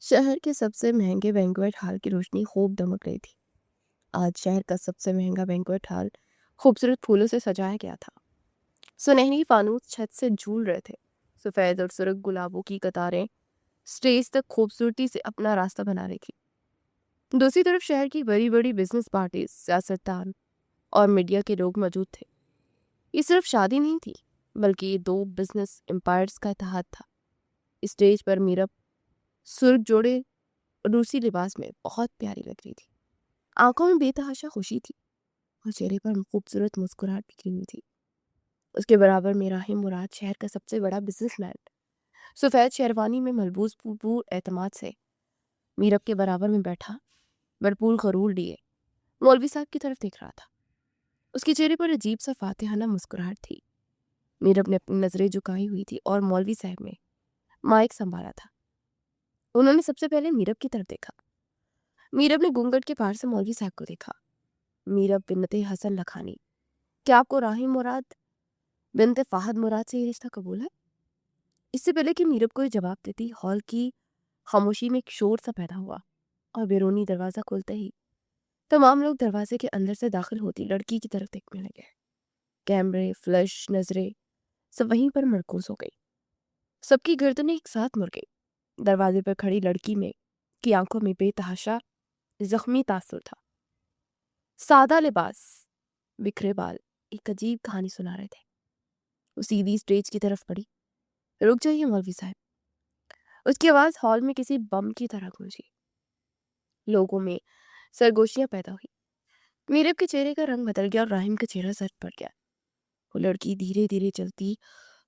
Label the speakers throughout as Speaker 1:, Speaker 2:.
Speaker 1: शहर के सबसे महंगे बैंक्वेट हॉल की रोशनी खूब दमक रही थी। आज शहर का सबसे महंगा बैंक्वेट हॉल खूबसूरत फूलों से सजाया गया था। सुनहरी फानूस छत से झूल रहे थे। सफेद और सुर्ख गुलाबों की कतारें स्टेज तक खूबसूरती से अपना रास्ता बना रही थी। दूसरी तरफ शहर की बड़ी बड़ी बिजनेस पार्टी, सियासतदान और मीडिया के लोग मौजूद थे। ये सिर्फ शादी नहीं थी, बल्कि ये दो बिजनेस एम्पायर्स का इतिहाद था। स्टेज पर मीरब सुर्ख जोड़े रूसी लिबास में बहुत प्यारी लग रही थी। आंखों में बेतहाशा खुशी थी और चेहरे पर खूबसूरत मुस्कुराहट बिखरी हुई थी। उसके बराबर में राहिम मुराद, शहर का सबसे बड़ा बिजनेसमैन, सफेद शेरवानी में मलबूस भरपूर एतमाद से मीरब के बराबर में बैठा, भरपूर गरूर लिए मौलवी साहब की तरफ देख रहा था। उसके चेहरे पर अजीब सा फातिहाना मुस्कुराहट थी। मीरब ने अपनी नजरें झुकाई हुई थी और मौलवी साहब ने माइक संभाला था। उन्होंने सबसे पहले मीरब की तरफ देखा। मीरब ने घूंघट के पार से मौलवी साहब को देखा। मीरब बिन्नते हसन लखानी, क्या आपको राहिम मुराद बिनते फाहद मुराद से ये रिश्ता कबूल है? इससे पहले कि मीरब कोई जवाब देती, हॉल की खामोशी में एक शोर सा पैदा हुआ और बैरूनी दरवाजा खुलते ही तमाम लोग दरवाजे के अंदर से दाखिल होती लड़की की तरफ देखने लगे। कैमरे, फ्लैश, नजरें सब वहीं पर मरकूज हो गई। सबकी गर्दनें एक साथ मुड़ गई। दरवाजे पर खड़ी लड़की में की आंखों में बेतहाशा जख्मी तासुर था। सादा लिबास, बिखरे बाल एक अजीब कहानी सुना रहे थे। वो सीधी स्टेज की तरफ बढ़ी। रुक जाइए मौलवी साहब। उसकी आवाज हॉल में किसी बम की तरह गूंजी। लोगों में सरगोशियां पैदा हुई। मीरब के चेहरे का रंग बदल गया और राहिम का चेहरा सर पड़ गया। वो लड़की धीरे धीरे चलती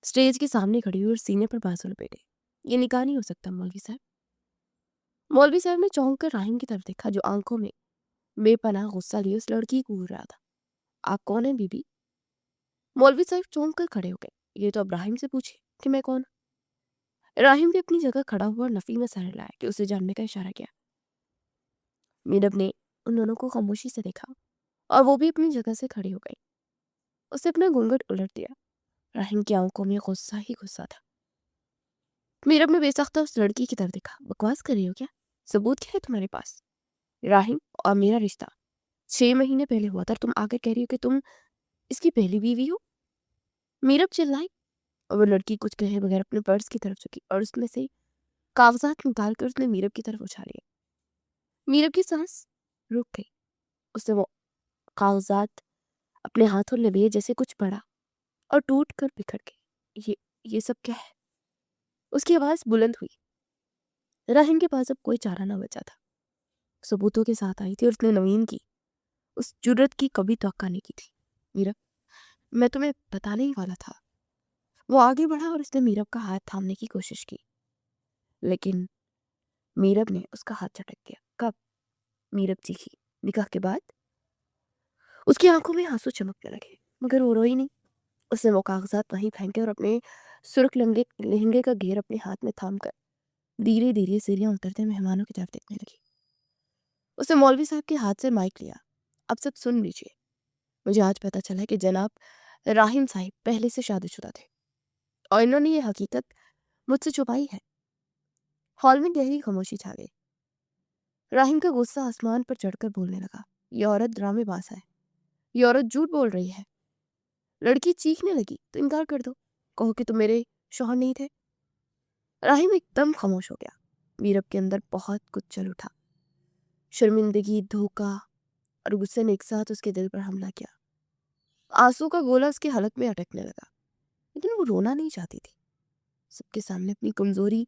Speaker 1: स्टेज के सामने खड़ी हुई और सीने पर बाजू लपेटे। ये निकाह नहीं हो सकता मौलवी साहब। मौलवी साहब ने चौंक कर राहिम की तरफ देखा, जो आंखों में बेपनाह गुस्सा लिए उस लड़की को घूर रहा था। आप कौन है बीबी? मौलवी साहब चौंक कर खड़े हो गए। ये तो अब राहिम से पूछे कि मैं कौन। राहिम भी अपनी जगह खड़ा हुआ और नफी में सर हिलाया कि उसे जानने का इशारा किया। मीरब ने उन दोनों को खामोशी से देखा और वो भी अपनी जगह से खड़ी हो गई। उसने अपना घूंघट उलट दिया। राहिम की आंखों में गुस्सा ही गुस्सा था। मीरब ने बेसख्ता उस लड़की की तरफ देखा। बकवास कर रही हो क्या? सबूत क्या है तुम्हारे पास? राहिम और मेरा रिश्ता 6 महीने पहले हुआ था और तुम आकर कह रही हो कि तुम इसकी पहली बीवी हो? मीरब चिल्लाई और वो लड़की कुछ कहे बगैर अपने पर्स की तरफ झुकी और उसमें से कागजात निकाल कर उसने मीरब की तरफ उछाले। मीरब की सांस रुक गई। उसने वो कागजात अपने हाथों में लिए जैसे कुछ पड़ा और टूट कर बिखर गए। ये सब क्या है? उसकी आवाज बुलंद हुई। राहिम के पास अब कोई चारा न बचा था। सबूतों के साथ आई थी और उसने नवीन की उस जुर्रत की कभी तवक्का नहीं की थी। मीरब, मैं तुम्हें बताने ही वाला था। वो आगे बढ़ा और उसने मीरब का हाथ थामने की कोशिश की, लेकिन मीरब ने उसका हाथ झटक दिया। कब? मीरब चीखी। निकाह के बाद? उसकी आंखों में आंसू चमकने लगे, मगर वो रोई नहीं। उसने वो कागजात वहीं फेंके और अपने सुर्ख लहंगे लहंगे का घेर अपने हाथ में थाम कर धीरे धीरे सीढ़ियां उतरते मेहमानों की तरफ देखने लगी। उसने मौलवी साहब के हाथ से माइक लिया। अब सब सुन लीजिए। मुझे आज पता चला है कि जनाब राहिम साहिब पहले से शादीशुदा थे और इन्होंने ये हकीकत मुझसे छुपाई है। हॉल में गहरी खामोशी छा गई। राहिम का गुस्सा आसमान पर चढ़कर बोलने लगा। ये औरत ड्रामेबाज है। ये औरत झूठ बोल रही है। लड़की चीखने लगी। तो इनकार कर दो, कहो कि तुम मेरे शौहर नहीं थे। राहिम एकदम खामोश हो गया। मीरब के अंदर बहुत कुछ चल उठा। शर्मिंदगी, धोखा और गुस्से ने एक साथ उसके दिल पर हमला किया। आंसू का गोला उसके हलक में अटकने लगा, लेकिन वो रोना नहीं चाहती थी। सबके सामने अपनी कमजोरी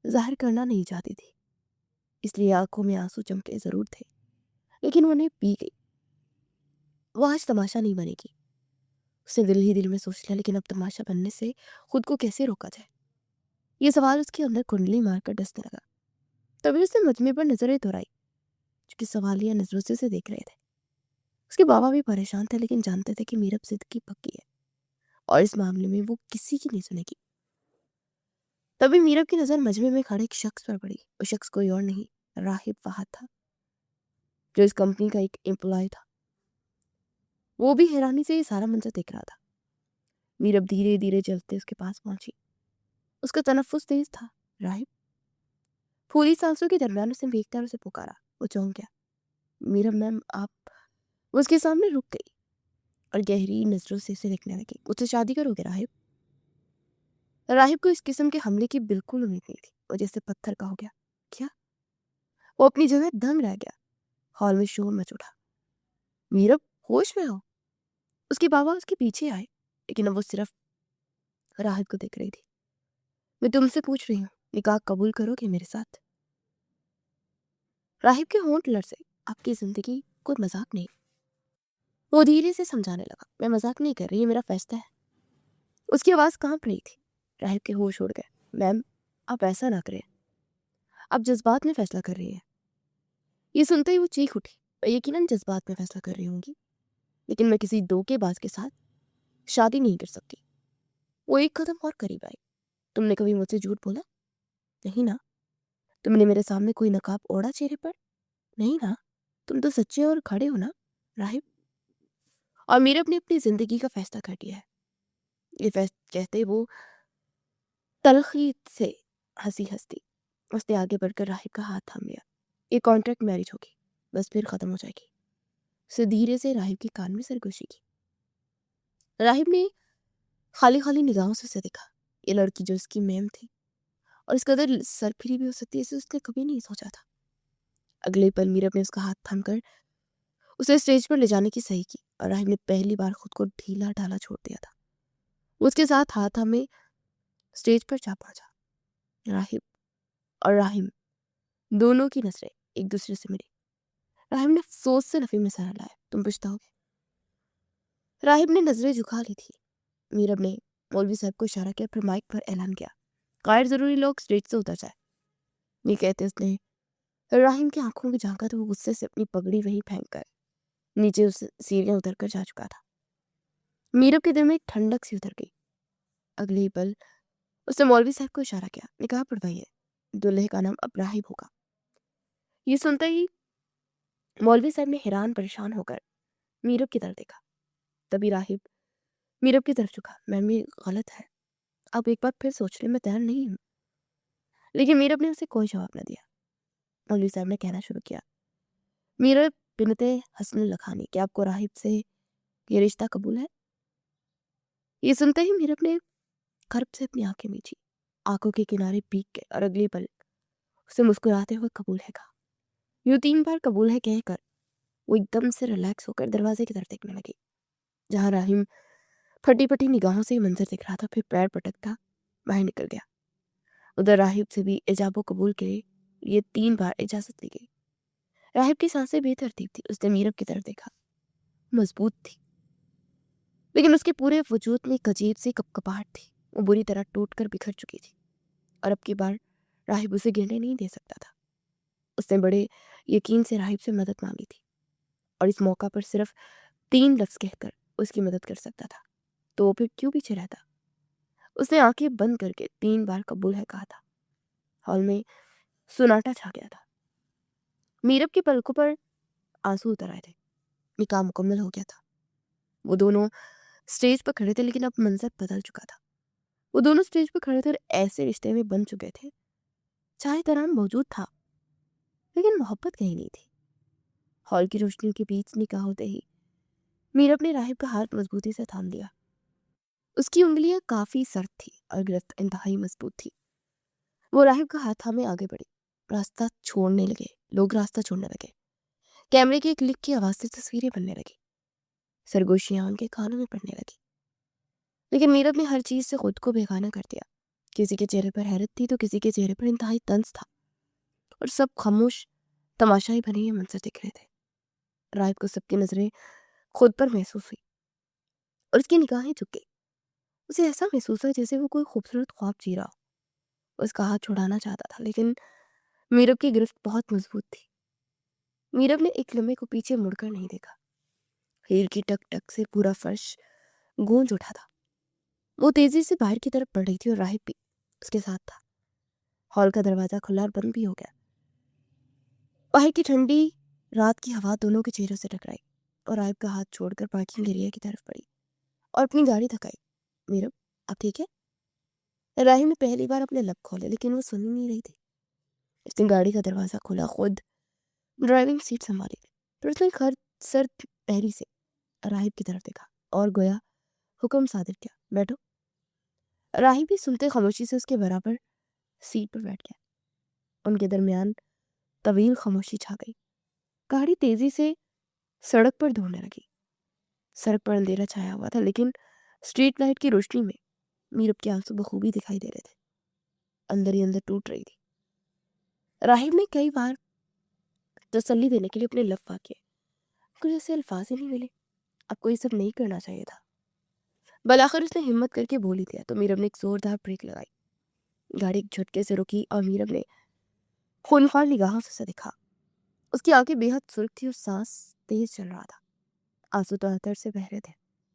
Speaker 1: जाहिर करना नहीं चाहती थी, इसलिए आंखों में आंसू चमके जरूर थे, लेकिन वो उन्हें पी गई। वो आज तमाशा नहीं बनेगी। उसने दिल ही दिल में सोच लिया, लेकिन अब तमाशा बनने से खुद को कैसे रोका जाए, ये सवाल उसके अंदर कुंडली मारकर डसने लगा। तभी उसने मजमे पर नजरें दौड़ाई, जो कि सवालिया नजरों से उसे देख रहे थे। उसके बाबा भी परेशान थे, लेकिन जानते थे कि मीरब जिद की पक्की है और इस मामले में वो किसी की नहीं सुनेगी। तभी मीरब की नजर मजमे में खड़े एक शख्स पर पड़ी। वो शख्स कोई और नहीं, राहिब फहद था, जो इस कंपनी का एक एम्प्लॉय था। वो भी हैरानी से ये सारा मंजर देख रहा था। मीरब धीरे धीरे चलते उसके पास पहुंची। उसका तनफ्फुस तेज था। राहिब, फूली सांसों के दरमियान उसे देखकर उसे पुकारा। वो चौंक गया। मीरा मैम आप। वो उसके सामने रुक गई और गहरी नजरों से उसे देखने लगी। मुझसे शादी करोगे राहिब? राहिब को इस किस्म के हमले की बिल्कुल उम्मीद नहीं थी। वो जैसे पत्थर का हो गया। क्या? वो अपनी जगह दंग रह गया। हॉल में शोर मच उठा। मीरब होश में हो? उसके बाबा उसके पीछे आए, लेकिन अब वो सिर्फ राहिब को देख रही थी। मैं तुमसे पूछ रही हूँ, निकाह कबूल करोगे मेरे साथ? राहिब के होंठ लरसे। आपकी जिंदगी कोई मजाक नहीं। वो धीरे से समझाने लगा, मैं मजाक नहीं कर रही, ये मेरा फैसला है। उसकी आवाज कांप रही थी। राहिब के होश उड़ गए। मैम, आप ऐसा ना करें। आप जज्बात में फैसला कर रही हैं। ये सुनते ही वो चीख उठी। मैं यकीनन जज्बात में फैसला कर रही होंगी, लेकिन मैं किसी धोखेबाज के साथ शादी नहीं कर सकती। वो एक कदम और करीब आई। तुमने कभी मुझसे झूठ बोला? नहीं ना। तुमने मेरे सामने कोई नकाब ओढ़ा चेहरे पर? नहीं ना। तुम तो सच्चे और खड़े हो ना राहिब। और मेरे अपनी अपनी जिंदगी का फैसला कर दिया है। ये कहते वो तलखी से हंसती उसने आगे बढ़कर राहिब का हाथ थाम लिया। ये कॉन्ट्रैक्ट मैरिज होगी, बस फिर खत्म हो जाएगी। उसे धीरे से राहिब के कान में सरगोशी की। राहिब ने खाली खाली निगाहों से उसे देखा। ये लड़की जो उसकी मैम थी और इस कदर सरफिरी भी हो सकती है, इसे उसने कभी नहीं सोचा था। अगले पल मीरब ने उसका हाथ थामकर उसे स्टेज पर ले जाने की सही की और राहिब ने पहली बार खुद को ढीला ढाला छोड़ दिया था। वो उसके साथ हाथ थामे स्टेज पर जा पहुंचा। राहिब और राहिम दोनों की नजरें एक दूसरे से मिली। राहिब ने अफसोस से नफी में सर हिलाया। तुम पछताओगे? राहिब ने नजरें झुका ली थी। मीरब ने मौलवी साहब को इशारा किया, फिर माइक पर ऐलान किया, गैर जरूरी लोग स्टेज से उतर जाए। ये कहते उसने राहिम की आंखों में झांका तो वो गुस्से से अपनी पगड़ी वहीं फेंक कर नीचे उस सीढ़ियां उतर कर जा चुका था। मीरब के दिल में एक ठंडक सी उतर गई। अगले ही पल उसने मौलवी साहब को इशारा किया, निकाह पढ़वाइए, दूल्हे का नाम अब राहिब होगा। ये सुनते ही मौलवी साहब ने हैरान परेशान होकर मीरब की तरफ देखा। तभी राहिब मीरब की तरफ झुका। मैम ये गलत है, आप एक बार फिर सोच ले, मैं तैयार नहीं हूँ। लेकिन मीरब ने उसे कोई जवाब न दिया। मौलवी साहब ने कहना शुरू किया, मीरब बिनते हसन लखानी, क्या आपको राहिब से ये रिश्ता कबूल है? ये सुनते ही मीरब ने कर्ब से अपनी आंखें मींची। आंखों के किनारे भीग गए और अगली पल उसे मुस्कुराते हुए कबूल है कहा। यूं 3 बार कबूल है कहकर वो एकदम से रिलैक्स होकर दरवाजे की तरफ देखने लगी, जहां राहिम फटी फटी निगाहों से ये मंजर देख रहा था। फिर पैर पटकता बाहर निकल गया। उधर राहिब से भी इजाबो कबूल के लिए 3 बार इजाजत ली गई। राहिब की सांसें बेतरतीब थी। उसने मीरब की तरफ देखा। मजबूत थी, लेकिन उसके पूरे वजूद में एक अजीब सी कपकपाहट थी। वो बुरी तरह टूट कर बिखर चुकी थी और अब की बार राहिब उसे गिरने नहीं दे सकता था। उसने बड़े यकीन से राहिब से मदद मांगी थी और इस मौका पर सिर्फ 3 लफ्ज कहकर उसकी मदद कर सकता था। तो वो फिर क्यों पीछे रहता? उसने आंखें बंद करके 3 बार कबूल है कहा था। हॉल में सुनाटा छा गया था। मीरब की पलकों पर आंसू उतर आए थे। निकाह मुकम्मल हो गया था। वो दोनों स्टेज पर खड़े थे, लेकिन अब मंजर बदल चुका था। वो दोनों स्टेज पर खड़े थे और ऐसे रिश्ते में बन चुके थे। चाहे तराम मौजूद था, लेकिन मोहब्बत कहीं नहीं थी। हॉल की रोशनियों के बीच निकाह होते ही मीरब ने राहिब का हाथ मजबूती से थाम लिया। उसकी उंगलियां काफी सख्त थी और गिरफ्त इंतहाई मजबूत थी। वो राहिब का हाथ थामे आगे बढ़े। रास्ता छोड़ने लगे। लोग रास्ता छोड़ने लगे। कैमरे की क्लिक की आवाज से तस्वीरें बनने लगी। सरगोशियां उनके कानों में पड़ने लगी। लेकिन मीरब ने हर चीज से खुद को बेगाना कर दिया। किसी के चेहरे पर हैरत थी तो किसी के चेहरे पर इंतहाई तंज था और सब खामोश तमाशाई बने ये मंजर दिख रहे थे। राहिब को सबकी नजरें खुद पर महसूस हुई और उसकी निगाहें झुक गई। उसे ऐसा महसूस हुआ जैसे वो कोई खूबसूरत ख्वाब जी रहा हो। वो उसका हाथ छुड़ाना चाहता था, लेकिन मीरब की गिरफ्त बहुत मजबूत थी। मीरब ने एक लम्हे को पीछे मुड़कर नहीं देखा। हील की टक टक से पूरा फर्श गूंज उठा था। वो तेजी से बाहर की तरफ बढ़ रही थी और राहिब भी उसके साथ था। हॉल का दरवाजा खुला और बंद भी हो गया। बाहर की ठंडी रात की हवा दोनों के चेहरों से टकराई और राहिब का हाथ छोड़कर पार्किंग एरिया की तरफ बढ़ी और अपनी गाड़ी थकाई। मीरब, आप ठीक है? राहिब ने पहली बार अपने लब खोले, लेकिन वो सुन ही नहीं रही थी। उसने गाड़ी का दरवाज़ा खोला, खुद ड्राइविंग सीट संभाली। फिर उसने सर पहली से राहिब की तरफ देखा और गोया हुक्म सादिर किया, बैठो। राहिब भी सुनते खामोशी से उसके बराबर सीट पर बैठ गया। उनके दरमियान तवील खामोशी छा गई। गाड़ी तेजी से सड़क पर दौड़ने लगी। सड़क पर अंधेरा छाया हुआ था, लेकिन स्ट्रीट लाइट की रोशनी में मीरब के आंसू बखूबी दिखाई दे रहे थे। अंदर ही अंदर टूट रही थी। राहिब ने कई बार तसल्ली देने के लिए अपने लफ्ज़ किए, कुछ ऐसे अल्फाज ही नहीं मिले। आपको ये सब नहीं करना चाहिए था। बलाखिर उसने हिम्मत करके बोल ही दिया तो मीरब ने एक जोरदार ब्रेक लगाई। गाड़ी एक झटके से रुकी और मीरब ने खूनखार निगाहों से उसे देखा। उसकी आंखें बेहद सुर्ख थी और सांस तेज चल रहा था। आंसू तो आतर से बह रहे थे।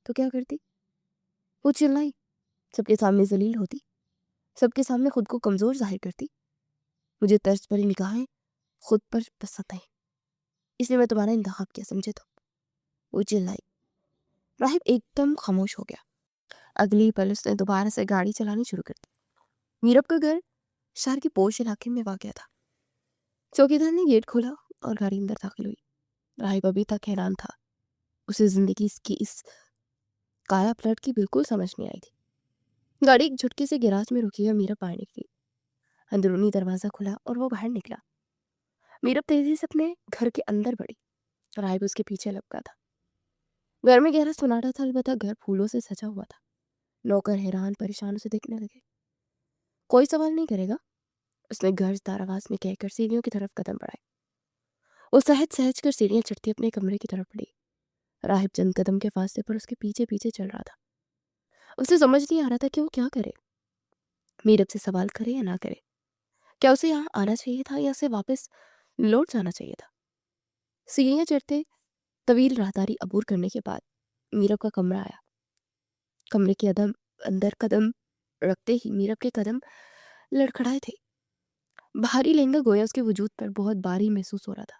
Speaker 1: तो क्या करती? वो चिल्लाई, सबके सामने जलील होती, सबके सामने खुद को कमजोर जाहिर करती। मुझे तर्ज भरी निगाहें खुद पर पसंद आई, इसलिए मैं तुम्हारा इंतखाब किया, समझे? तो वो चिल्लाई। राहिब एकदम खामोश हो गया। अगली ही पल उसने दोबारा से गाड़ी चलानी शुरू कर दी। मीरब का घर शहर के पोश इलाके में वाक़या था। चौकीदार ने गेट खोला और गाड़ी अंदर दाखिल हुई। राहिब अभी तक हैरान था। उसे जिंदगी की इस काया पलट की बिल्कुल समझ नहीं आई थी। गाड़ी एक झटके से गैराज में रुकी और मीरब बाहर निकली। अंदरूनी दरवाजा खुला और वो बाहर निकला। मीरब तेजी से अपने घर के अंदर बढ़ी। राहिब उसके पीछे लपका था। घर में गहरा सन्नाटा था, अलबत्ता घर फूलों से सजा हुआ था। नौकर हैरान परेशान उसे देखने लगे। कोई सवाल नहीं करेगा, उसने गर्जदार आवाज में कहकर सीढ़ियों की तरफ कदम बढ़ाए। वो सहज सहज कर सीढ़ियां चढ़ती अपने कमरे की तरफ बढ़ी। राहिब चंद कदम के फासले पर उसके पीछे पीछे चल रहा था। उसे समझ नहीं आ रहा था कि वो क्या करे। मीरब से सवाल करे या ना करे। क्या उसे यहाँ आना चाहिए था या उसे वापस लौट जाना चाहिए था? सीढ़ियां चढ़ते तवील राहदारी अबूर करने के बाद मीरब का कमरा आया। कमरे के अंदर कदम रखते ही मीरब के कदम लड़खड़ाए थे। भारी लहंगा गोया उसके वजूद पर बहुत भारी महसूस हो रहा था।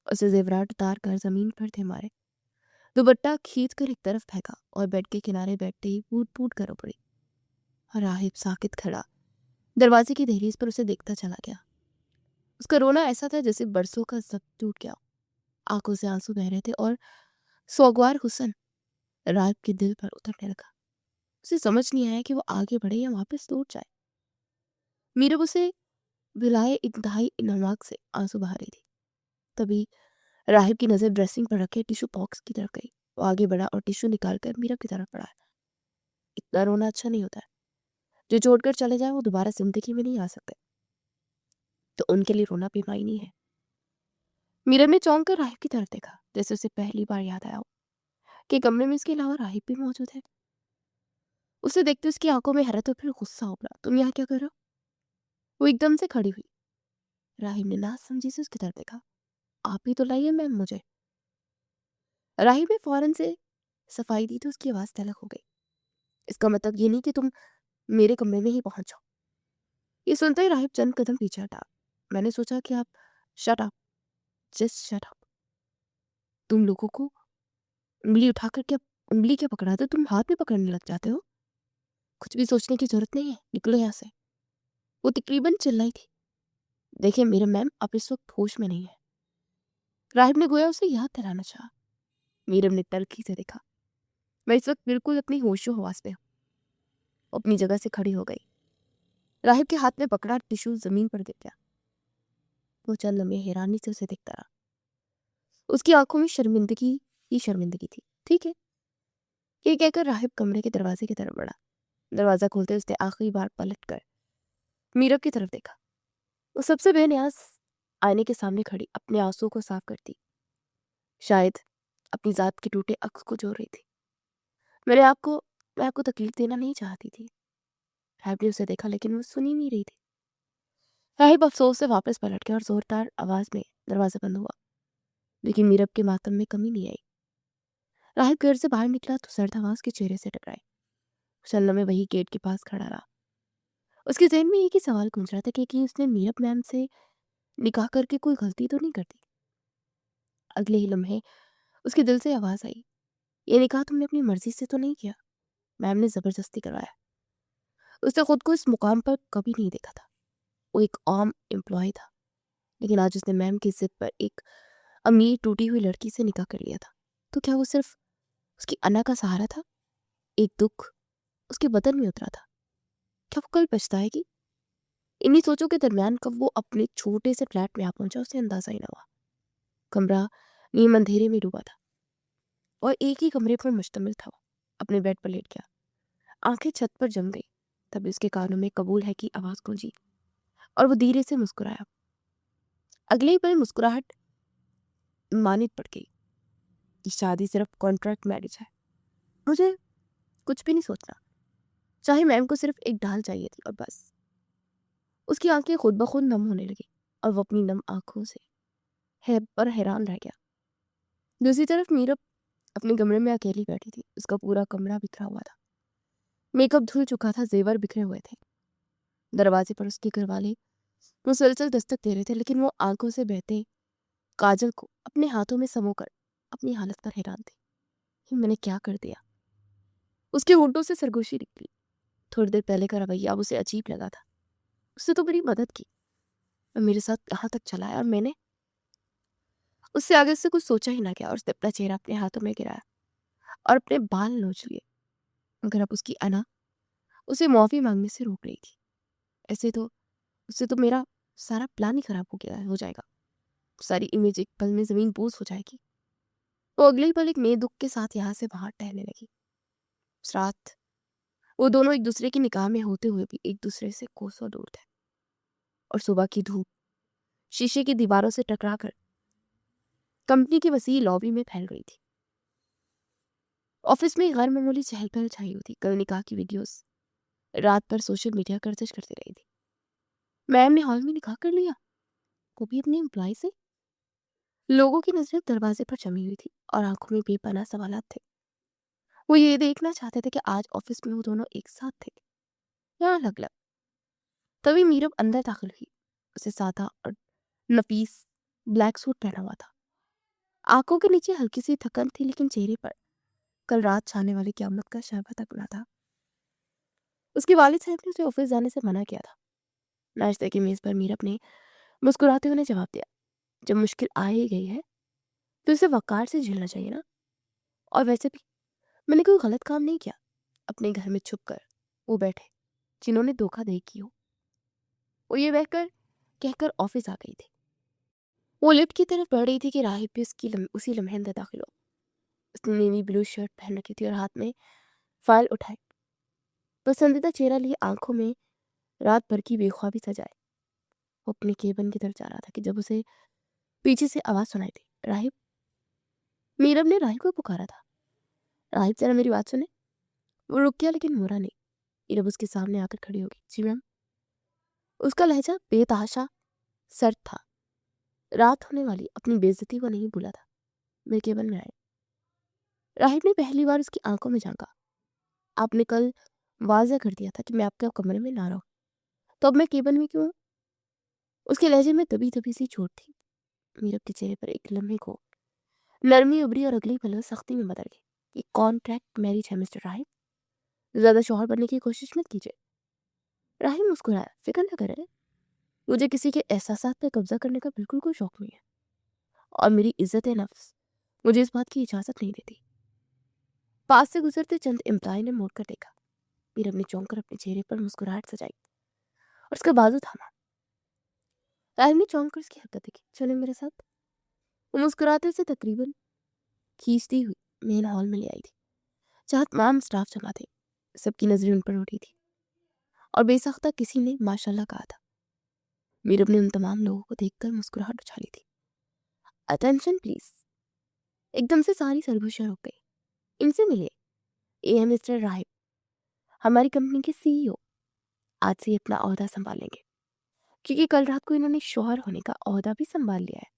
Speaker 1: उसे जेवरात उतार कर जमीन पर थे मारे, दुपट्टा खींच कर एक तरफ फेंका और बेड के किनारे बैठते ही फूट फूट कर रो पड़ी। राहिब साकित खड़ा दरवाजे की दहलीज पर उसे देखता चला गया। उसका रोना ऐसा था जैसे बरसों का जब टूट गया। आंखों से आंसू बह रहे थे और सोगवार हुस्न राहिब के दिल पर उतरने लगा। उसे समझ नहीं आया कि वो आगे बढ़े या वापस लौट जाए। मीरब उसे बिलाए इंतहाई इनामाक से आंसू बहा रही थी। तभी राहिब की नजर ड्रेसिंग पर रखे टिश्यू बॉक्स की तरफ गई। वो आगे बढ़ा और टिश्यू निकालकर मीरब की तरफ बढ़ाया। इतना रोना अच्छा नहीं होता है। जो छोड़कर चले जाए वो दोबारा जिंदगी में नहीं आ सकते, तो उनके लिए रोना बेमायनी है। मीरब ने चौंक कर राहिब की तरफ देखा, जैसे उसे पहली बार याद आया हो कि कमरे में इसके अलावा राहिब भी मौजूद है। उसे देखते उसकी आंखों में हैरत और फिर गुस्सा उभरा। तुम यहाँ क्या कर रहे हो? वो एकदम से खड़ी हुई। राहिब ने ना समझी से उसकी तरफ देखा। आप ही तो लाइए मैम मुझे। राहिब ने फौरन से सफाई दी तो उसकी आवाज तलख हो गई। इसका मतलब ये नहीं कि तुम मेरे कमरे में ही पहुंच जाओ। ये सुनते ही राहिब चंद कदम पीछे हटा। मैंने सोचा कि आप shut up, just shut up. तुम लोगों को उंगली उठाकर क्या उंगली क्या पकड़ा दो, तुम हाथ में पकड़ने लग जाते हो। कुछ भी सोचने की जरूरत नहीं है, निकलो यहाँ से। वो तकरीबन चिल्लाई थी। देखिए मेरे मैम, आप इस वक्त होश में नहीं है। राहिब ने गोया उसे याद दिलाना चाहा। मीरब ने तल्खी से देखा। मैं इस वक्त बिल्कुल अपनी होशो हवास में हूँ। वो अपनी जगह से खड़ी हो गई। राहिब के हाथ में पकड़ा टिश्यू जमीन पर गिर गया। वो चंद लम्हे हैरानी से उसे देखता रहा। उसकी आंखों में शर्मिंदगी ही शर्मिंदगी थी। ठीक है, ये कहकर राहिब कमरे के दरवाजे की तरफ बढ़ा। दरवाजा खोलते उसने आखिरी बार पलट कर मीरब की तरफ देखा। वो सबसे बेनियाज आईने के सामने खड़ी अपने आंसुओं को साफ करती, शायद अपनी जात के टूटे अक्स को जोड़ रही थी। मैं आपको तकलीफ देना नहीं चाहती थी। राहिब ने उसे देखा लेकिन वो सुन ही नहीं रही थी। राहिब अफसोस से वापस पलट गया और जोरदार आवाज में दरवाजा बंद हुआ, लेकिन मीरब के मातम में कमी नहीं आई। राहिब घर से बाहर निकला तो सर्द हवा उसके चेहरे से टकराई। शल्ला में वही गेट के पास खड़ा रहा। उसके जहन में एक ही सवाल गूंज रहा था कि कहीं उसने मीरब मैम से निकाह करके कोई गलती तो नहीं कर दी। अगले ही लम्हे उसके दिल से आवाज आई, ये निकाह तुमने अपनी मर्जी से तो नहीं किया, मैम ने जबरदस्ती करवाया। उसने खुद को इस मुकाम पर कभी नहीं देखा था। वो एक आम एम्प्लॉय था, लेकिन आज उसने मैम की जिद पर एक अमीर टूटी हुई लड़की से निकाह कर लिया था। तो क्या वो सिर्फ उसकी अना का सहारा था? एक दुख उसके बदन में उतरा था। क्या वो कल पछताएगी? इन्हीं सोचों के दरमियान कब वो अपने छोटे से फ्लैट में आ पहुंचा, उसे अंदाजा ही ना हुआ। कमरा नीम अंधेरे में डूबा था और एक ही कमरे पर मुश्तमिल था। वो अपने बेड पर लेट गया, आंखें छत पर जम गई। तभी उसके कानों में कबूल है की आवाज गूंजी और वो धीरे से मुस्कुराया। अगले ही पल मुस्कुराहट मानित पड़ गई। ये शादी सिर्फ कॉन्ट्रैक्ट मैरिज है, मुझे कुछ भी नहीं सोचना। चाहे मैम को सिर्फ एक ढाल चाहिए थी और बस। उसकी आंखें खुद ब खुद नम होने लगी और वो अपनी नम आंखों से है पर हैरान रह गया। दूसरी तरफ मीरब अपने कमरे में अकेली बैठी थी। उसका पूरा कमरा बिखरा हुआ था, मेकअप धुल चुका था, जेवर बिखरे हुए थे। दरवाजे पर उसके घरवाले मुसलसल दस्तक दे रहे थे, लेकिन वो आंखों से बहते काजल को अपने हाथों में समोकर अपनी हालत पर हैरान थे। कि मैंने क्या कर दिया? उसके होंठों से सरगोशी निकली। थोड़ी देर पहले का रवैया अब उसे अजीब लगा था। उसने तो मेरी मदद की और मेरे साथ यहाँ तक चलाया, और मैंने उससे आगे से कुछ सोचा ही ना गया और उसने अपना चेहरा अपने हाथों में गिराया और अपने बाल नोच लिए। मगर अब उसकी अना उसे माफी मांगने से रोक रही थी। ऐसे तो उससे तो मेरा सारा प्लान ही खराब हो जाएगा। सारी इमेज एक पल में जमीन बोझ हो जाएगी। वो अगले ही पल एक नए दुख के साथ यहाँ से बाहर टहलने लगी। उस रात वो दोनों एक दूसरे की निगाह में होते हुए भी एक दूसरे से कोसों दूर थे। और सुबह की धूप शीशे की दीवारों से टकराकर कंपनी की वसी लॉबी में फैल गई थी। ऑफिस में गैर मामूली चहल पहल छाई हुई थी। कल निकाह की वीडियोस रात भर सोशल मीडिया गर्दिश करती रही थी। मैम ने हॉल में निकाह कर लिया, वो भी अपने एम्प्लॉय से। लोगों की नजरें दरवाजे पर जमी हुई थी और आंखों में बेपनाह सवालात थे। वो ये देखना चाहते थे कि आज ऑफिस में वो दोनों एक साथ थे या अलग अलग। तभी मीरब अंदर दाखिल हुई। उसे सादा और नफीस ब्लैक सूट पहना हुआ था। आंखों के नीचे हल्की सी थकन थी, लेकिन चेहरे पर कल रात छाने वाली क़यामत का शरबत तक ना था। उसके वालिद साहब ने उसे ऑफिस जाने से मना किया था। नाश्ते की मेज पर मीरब ने मुस्कुराते हुए जवाब दिया, जब मुश्किल आ ही गई है तो इसे वकार से झेलना चाहिए ना। और वैसे भी मैंने कोई गलत काम नहीं किया। अपने घर में छुप कर वो बैठे जिन्होंने धोखाधड़ी की हो। वो ये बहकर कहकर ऑफिस आ गई थी। वो लिफ्ट की तरफ बढ़ रही थी कि राहिब भी उसी लम्हे अंदर दाखिल हो। उसने नेवी ब्लू शर्ट पहन रखी थी और हाथ में फाइल उठाई, पसंदीदा चेहरा लिए आंखों में रात भर की बेख्वाबी सजाए। वो अपने केबिन की तरफ जा रहा था कि जब उसे पीछे से आवाज सुनाई दी, राहिब। मीरब ने राहिब को पुकारा था। राहिब, जरा मेरी बात सुने। वो रुक गया, लेकिन मुड़ा नहीं। मीरब उसके सामने आकर खड़ी होगी। जी मैम। उसका लहजा बेतहाशा सर्द था। रात होने वाली अपनी बेइज्जती को नहीं भूला था। मेरे केबिन में आए। राहिब ने पहली बार उसकी आंखों में झांका। आपने कल वाज़ेह कर दिया था कि मैं आपके कमरे में ना रहूं, तो अब मैं केबिन में क्यों हूं? उसके लहजे में दबी दबी सी चोट थी। मीरब के चेहरे पर एक लम्हे को नरमी उभरी और अगली पल सख्ती में बदल गई। ये कॉन्ट्रैक्ट मैरिज है मिस्टर राहिब, ज्यादा शौहर बनने की कोशिश मत कीजिए। राहिब मुस्कुराया। फिक्र न करें, मुझे किसी के एहसासात पे कब्जा करने का बिल्कुल कोई शौक नहीं है, और मेरी इज्जत नफ्स मुझे इस बात की इजाजत नहीं देती। पास से गुजरते चंद एम्प्लॉय ने मोड़ कर देखा। मीरब ने चौंक कर अपने चेहरे पर मुस्कुराहट सजाई और उसका बाजू थामा। राहिब ने चौंक कर उसकी हरकत देखी। चले मेरे साथ। वो मुस्कुराते से तकरीबन खींचती हुई मेन हॉल में ले आई थी, जहाँ तमाम स्टाफ जमा थे। सबकी नजरें उन पर उठी थी और बेसाख्ता किसी ने माशाल्लाह कहा था। मीरब ने उन तमाम लोगों को देखकर मुस्कुराहट उछाली थी। Attention please. एकदम से सारी सरगोशियां रुक गई। इनसे मिले, ये है मिस्टर राहिब, हमारी कंपनी के सीईओ। आज से ये अपना ओहदा संभालेंगे, क्योंकि कल रात को इन्होंने शौहर होने का ओहदा भी संभाल लिया है।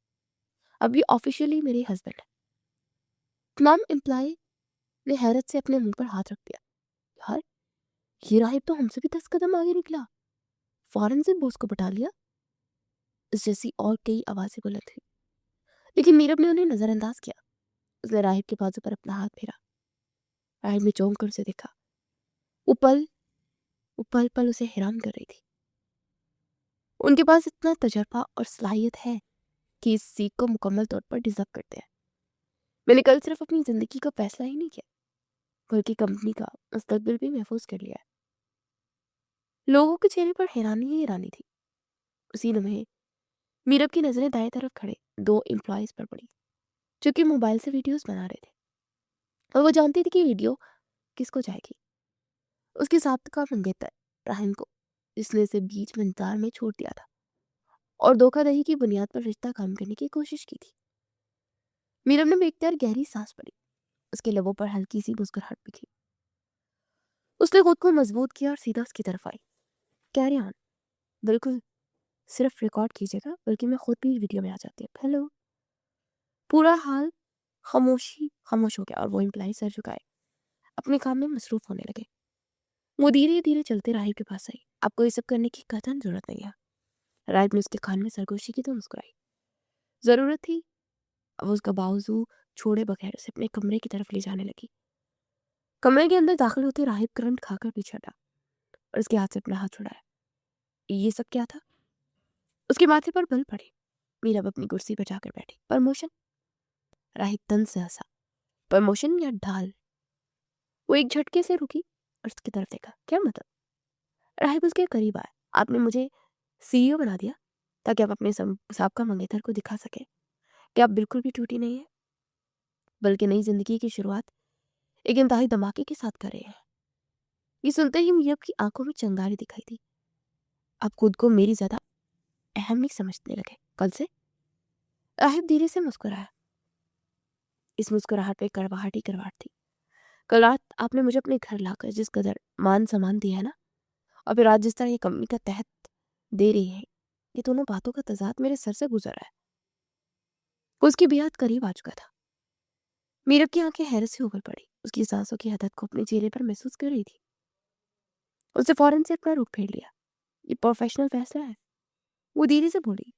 Speaker 1: अब ये ऑफिशियली मेरे हस्बैंड है। तमाम एम्प्लॉय ने हैरत से अपने मुंह पर हाथ रख दिया। यार, ये राहिब तो हमसे भी 10 कदम आगे निकला। फौरन से बॉस को बता लिया। इस जैसी और कई आवाजें बुलंद हुई, लेकिन मीरब ने उन्हें नजरअंदाज किया। उसने राहिब के बाजू पर अपना हाथ फेरा। राहिब ने चौंक कर उसे देखा। वो पल पल उसे हैरान कर रही थी। उनके पास इतना तजर्बा और सलाहियत है कि इस सीख को मुकम्मल तौर पर डिजर्व करते हैं। मैंने कल सिर्फ अपनी ज़िंदगी का फैसला ही नहीं किया, बल्कि कंपनी का मुस्तकबिल भी महफूज कर लिया है। लोगों के चेहरे पर हैरानी ही हैरानी थी। उसी लम्हे मीरब की नज़रें दाएं तरफ खड़े 2 एम्प्लॉयज़ पर पड़ी, जो कि मोबाइल से वीडियोस बना रहे थे। और वो जानती थी कि वीडियो किसको जाएगी। उसके साथ का मंगेतर राहिम को, जिसने उसे बीच में इंतजार में छोड़ दिया था और धोखाधड़ी की बुनियाद पर रिश्ता कायम करने की कोशिश की थी। मीरब ने बेख्तियार गहरी सांस भरी। उसके लबों पर हल्की सी मुस्कुराहट दिखी। उसने खुद को मजबूत किया और सीधा उसकी तरफ आई। कैरी ऑन, बिल्कुल, सिर्फ रिकॉर्ड कीजिएगा, बल्कि मैं खुद भी वीडियो में आ जाती हूँ। हेलो। पूरा हाल खामोश हो गया और वो एम्प्लाई सर झुकाए अपने काम में मसरूफ होने लगे। वो धीरे धीरे चलते राहिब के पास आई। आपको ये सब करने की कतई जरूरत नहीं है। राहिब ने उसके कान में सरगोशी की तो मुस्कुराई। जरूरत थी। अब उसका बावजू छोड़े बगैर उसे अपने कमरे की तरफ ले जाने लगी। कमरे के अंदर दाखिल होते राहिब करंट खाकर पीछे हटा और उसके हाथ से अपना हाथ छुड़ाया। ये सब क्या था? उसके माथे पर बल पड़े। मीरब अपनी कुर्सी पर जाकर बैठी। प्रमोशन? राहिब तन से हंसा। प्रमोशन या ढाल? वो एक झटके से रुकी और उसकी तरफ देखा। क्या मतलब? राहिब उसके करीब आया। आपने मुझे सीईओ बना दिया ताकि आप अपने साबका मंगेतर को दिखा सके कि आप बिल्कुल भी टूटी नहीं है, बल्कि नई जिंदगी की शुरुआत एक इंतहाई धमाके के साथ कर रहे हैं। ये सुनते ही मीरब की आंखों में चिंगारी दिखाई दी। आप खुद को मेरी ज्यादा अहम नहीं समझने लगे कल से? राहिब धीरे से मुस्कुराया। इस मुस्कुराहट पे कड़वाहट ही करवाहट थी। कल रात आपने मुझे अपने घर लाकर जिस कदर मान सम्मान दिया है ना, और फिर आज जिस तरह ये कंपनी का तहत दे रही है, ये दोनों बातों का तजाद मेरे सर से गुजर रहा है। वो उसकी बेहद करीब आ चुका था। मीरब की आंखें हैरत से उबल पड़ी। उसकी सांसों की हदत को अपने चेहरे पर महसूस कर रही थी। उसने फौरन से अपना रुख फेर लिया। ये प्रोफेशनल फैसला है, वो धीरे से बोली।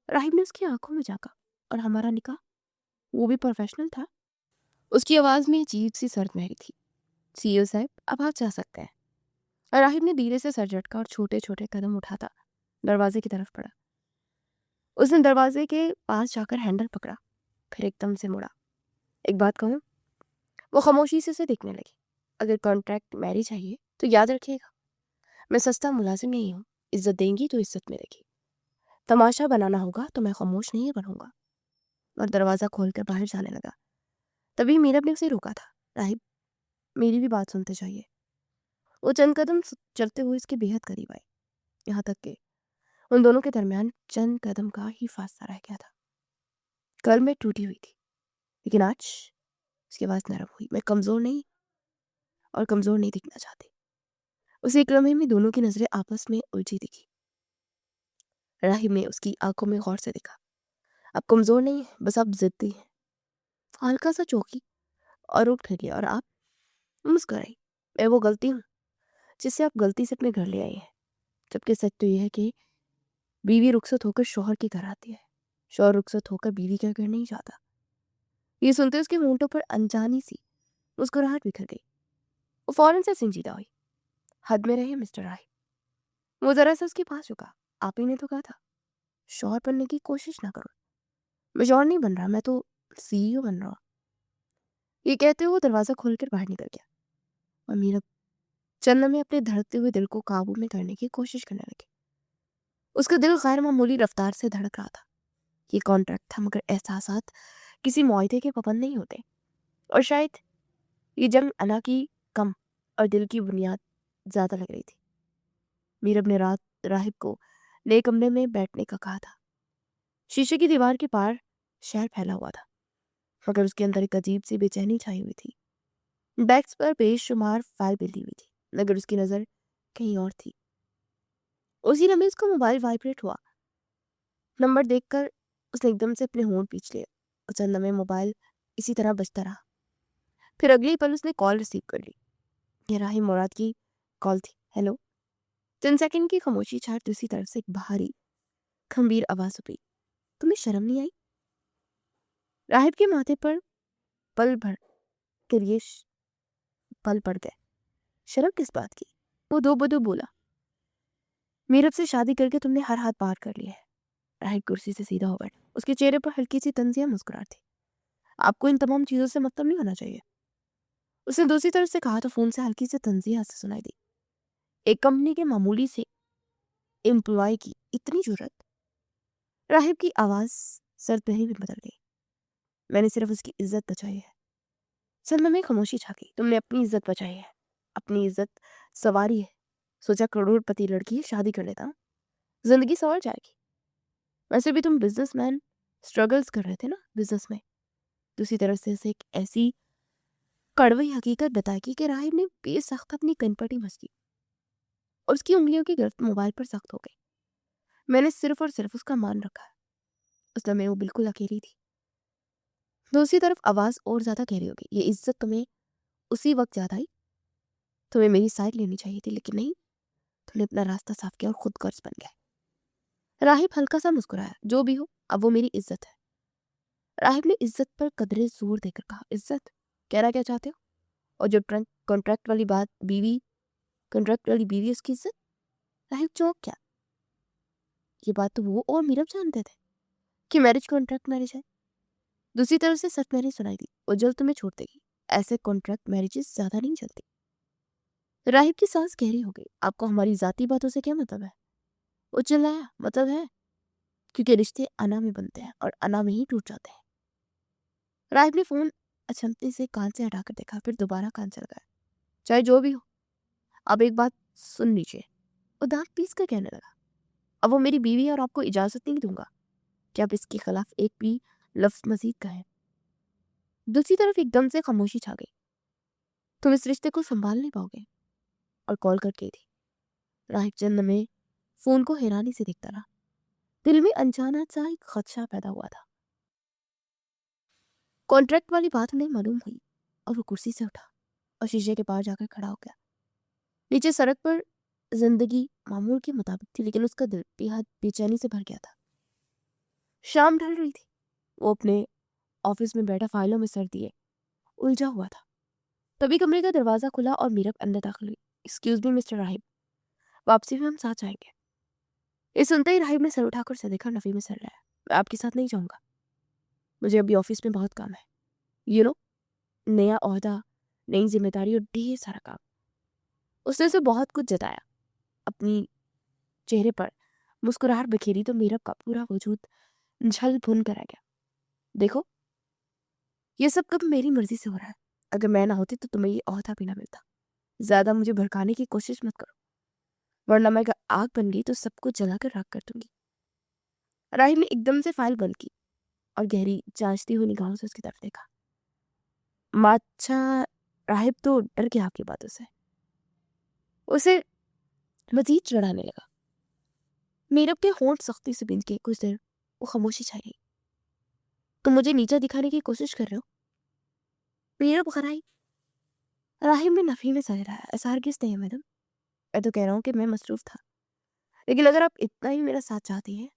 Speaker 1: राहिब ने उसकी आंखों में झांका। और हमारा निकाह, वो भी प्रोफेशनल था? उसकी आवाज में अजीब सी सर्द महरी थी। सीईओ साहब, अब आप जा सकते हैं। और राहिब ने धीरे से सर झटका और छोटे छोटे कदम उठाता दरवाजे की तरफ बढ़ा। उसने दरवाजे के पास जाकर हैंडल पकड़ा, फिर एकदम से मुड़ा। एक बात कहूँ? वो खामोशी से उसे देखने लगी। अगर कॉन्ट्रैक्ट मैरी चाहिए तो याद रखिएगा, मैं सस्ता मुलाजिम नहीं हूँ। इज्जत देंगी तो इज्जत मिलेगी, तमाशा बनाना होगा तो मैं खामोश नहीं बनूंगा। और दरवाजा खोलकर बाहर जाने लगा। तभी मीरब ने उसे रोका था। राहिब, मेरी भी बात सुनते जाइए। वो चंद कदम चलते हुए उसके बेहद करीब आए, यहाँ तक कि उन दोनों के दरमियान चंद कदम का ही फासला रह गया था। कल मैं टूटी हुई थी, लेकिन आज उसकी आवाज नरम हुई। मैं कमजोर नहीं और कमजोर नहीं दिखना चाहती। उसे एक लम्हे में दोनों की नजरें आपस में उलझी दिखी। राहिब ने उसकी आंखों में गौर से देखा। आप कमजोर नहीं, बस आप जिद्दी हैं। हल्का सा चौंकी और उठ फिर लिया। और आप? मुस्कुराई। मैं वो गलती हूँ जिससे आप गलती से अपने घर ले आई हैं। जबकि सच तो यह है कि बीवी रुखसत होकर शौहर के घर आती है, शौहर रुखसत होकर बीवी के घर नहीं जाता। ये सुनते उसके होंठों पर अनजानी सी मुस्कुराहट बिखर गई। वो फौरन से संजीदा हुई। हद में रहे मिस्टर राय। वो जरा सा उसके पास झुका। आप ही ने तो कहा था शौहर बनने की कोशिश ना करो। मैं शौहर नहीं बन रहा, मैं तो सीईओ बन रहा हूँ। ये कहते हुए वो दरवाजा खोलकर बाहर निकल गया। और मीरा चंद में अपने धड़कते हुए दिल को काबू में करने की कोशिश करने लगी। उसका दिल गैर मामूली रफ्तार से धड़क रहा था। ये कॉन्ट्रैक्ट था, मगर एहसासात किसी मुआहदे के पाबंद नहीं होते। और शायद ये जंग अना की कम और दिल की बुनियाद ज्यादा लग रही थी। मीरब ने रात राहिब को नए कमरे में बैठने का कहा था। शीशे की दीवार के पार शहर फैला हुआ था, मगर उसके अंदर एक अजीब सी बेचैनी छाई हुई थी। डेस्क पर बेशुमार फाइल बिली हुई थी, मगर उसकी नजर कहीं और थी। उसी लम्हे उसका मोबाइल वाइब्रेट हुआ। नंबर देखकर उसने एकदम से अपने होंठ पीछ लिए। और चंद लम्हे मोबाइल इसी तरह बजता रहा। फिर अगले ही पल उसने कॉल रिसीव कर ली। ये राहिम मुराद की कॉल थी। हेलो। 10 सेकंड की खामोशी छाड़ दूसरी तरफ से एक भारी खंबीर आवाज उठी। तुम्हें शर्म नहीं आई? राहिब के माथे पर पल भर कर ये पल पड़ गए। शर्म किस बात की? वो दो बदो बोला। मीरब से शादी करके तुमने हर हाथ पार कर लिया है। राहिब कुर्सी से सीधा हो बैठा। उसके चेहरे पर हल्की सी तंजिया मुस्कुराहट थी। आपको इन तमाम चीजों से मतलब नहीं होना चाहिए, उसने दूसरी तरफ से कहा तो फोन से हल्की सी तंजिया से सुनाई दी। एक कंपनी के मामूली से एम्प्लॉय की इतनी जरूरत। राहिब की आवाज सर पे ही बदल गई। मैंने सिर्फ उसकी इज्जत बचाई है। सलमा में खामोशी छा गई। तुमने अपनी इज्जत बचाई है, अपनी इज्जत सवारी है। सोचा करोड़पति लड़की है, शादी कर लेता, जिंदगी संवर जाएगी। वैसे भी तुम बिजनेसमैन, स्ट्रगल्स कर रहे थे ना बिजनेस में। दूसरी तरफ से उसे एक ऐसी कड़वी हकीकत बताई कि राहिब ने बेसख्त अपनी कनपटी मसकी और उसकी उंगलियों की गिरफ्त मोबाइल पर सख्त हो गई। मैंने सिर्फ और सिर्फ उसका मान रखा है। उस समय वो बिल्कुल अकेली थी। दूसरी तरफ आवाज और ज्यादा गहरी हो गई। ये इज्जत तुम्हें उसी वक्त याद आई। तुम्हें मेरी साइड लेनी चाहिए थी, लेकिन नहीं, तुमने अपना रास्ता साफ किया और खुद कर्ज बन गया। राहिब हल्का सा मुस्कुराया। जो भी हो, अब वो मेरी इज्जत है। राहिब ने इज्जत पर कदरे जोर देकर कहा। इज्जत? कहना क्या चाहते हो? और जो कॉन्ट्रैक्ट वाली बात, बीवी, कॉन्ट्रैक्ट वाली बीवी, उसकी इज्जत? राहिब चौंक क्या। ये बात तो वो और मीरब जानते थे कि मैरिज कॉन्ट्रैक्ट मैरिज है। दूसरी तरफ से सच मैरिज सुनाई दी। वो जल्द तुम्हें छोड़ देगी। ऐसे कॉन्ट्रैक्ट मैरिजेस ज्यादा नहीं चलती। राहिब की सांस गहरी हो गई। आपको हमारी जाती बातों से क्या मतलब है? वो चिल्लाया। मतलब है, क्योंकि रिश्ते अना में बनते हैं और अना में ही टूट जाते हैं। राहिब ने फोन अचंभे से कान से हटाकर देखा, फिर दोबारा कान से लगाया। चाहे जो भी हो, अब एक बात सुन लीजिए। वो दांत पीस कर कहने लगा। अब वो मेरी बीवी है और आपको इजाजत नहीं दूंगा कि आप इसके खिलाफ एक भी लफ्ज मजीद कहें। दूसरी तरफ एकदम से खामोशी छा गई। तुम इस रिश्ते को संभाल नहीं पाओगे। और कॉल करके थी। राहिब चंद में फोन को हैरानी से देखता रहा। दिल में अनजाना सा एक खदशा पैदा हुआ था। कॉन्ट्रैक्ट वाली बात उन्हें मालूम हुई और वो कुर्सी से उठा और शीशे के पार जाकर खड़ा हो गया। नीचे सड़क पर जिंदगी मामूल के मुताबिक थी, लेकिन उसका दिल बेहद बेचैनी से भर गया था। शाम ढल रही थी। वो अपने ऑफिस में बैठा फाइलों में सर दिए उलझा हुआ था। तभी कमरे का दरवाजा खुला और मीरब अंदर दाखिल हुई। एक्सक्यूज मी मिस्टर राहिब, वापसी में हम साथ जाएंगे। ये सुनते ही राहिब ने सर उठाकर उसे देखा। नफी में सर रहा है। मैं आपके साथ नहीं जाऊंगा, मुझे अभी ऑफिस में बहुत काम है। यू नो, नया ओहदा, नई जिम्मेदारी और ढेर सारा काम। उसने उसे बहुत कुछ जताया। अपनी चेहरे पर मुस्कुराहट बिखेरी तो मीरब का पूरा वजूद झल भुन कर आ गया। देखो, ये सब कब मेरी मर्जी से हो रहा है। अगर मैं ना होती तो तुम्हें ये ओहदा भी ना मिलता। ज्यादा मुझे भड़काने की कोशिश मत करो, वरना मैं अगर आग बन गई तो सबको जलाकर राख कर दूंगी। राहिब ने एकदम से फाइल बंद की और गहरी जांचती हुई निगाहों से उसकी तरफ देखा। अच्छा, राहिब तो डर गया आपकी बातों से। उसे मजीद चढ़ाने लगा। मीरब के होंठ सख्ती से बिंद के। कुछ देर वो खामोशी छाई रही। तुम मुझे नीचा दिखाने की कोशिश कर रहे हो? मीरब घबराई। राहिब ने नफी में सह रहा है। ऐसा हरगिज़ नहीं है मैडम। मैं तो कह रहा हूँ कि मैं मसरूफ था, लेकिन अगर आप इतना ही मेरा साथ चाहती हैं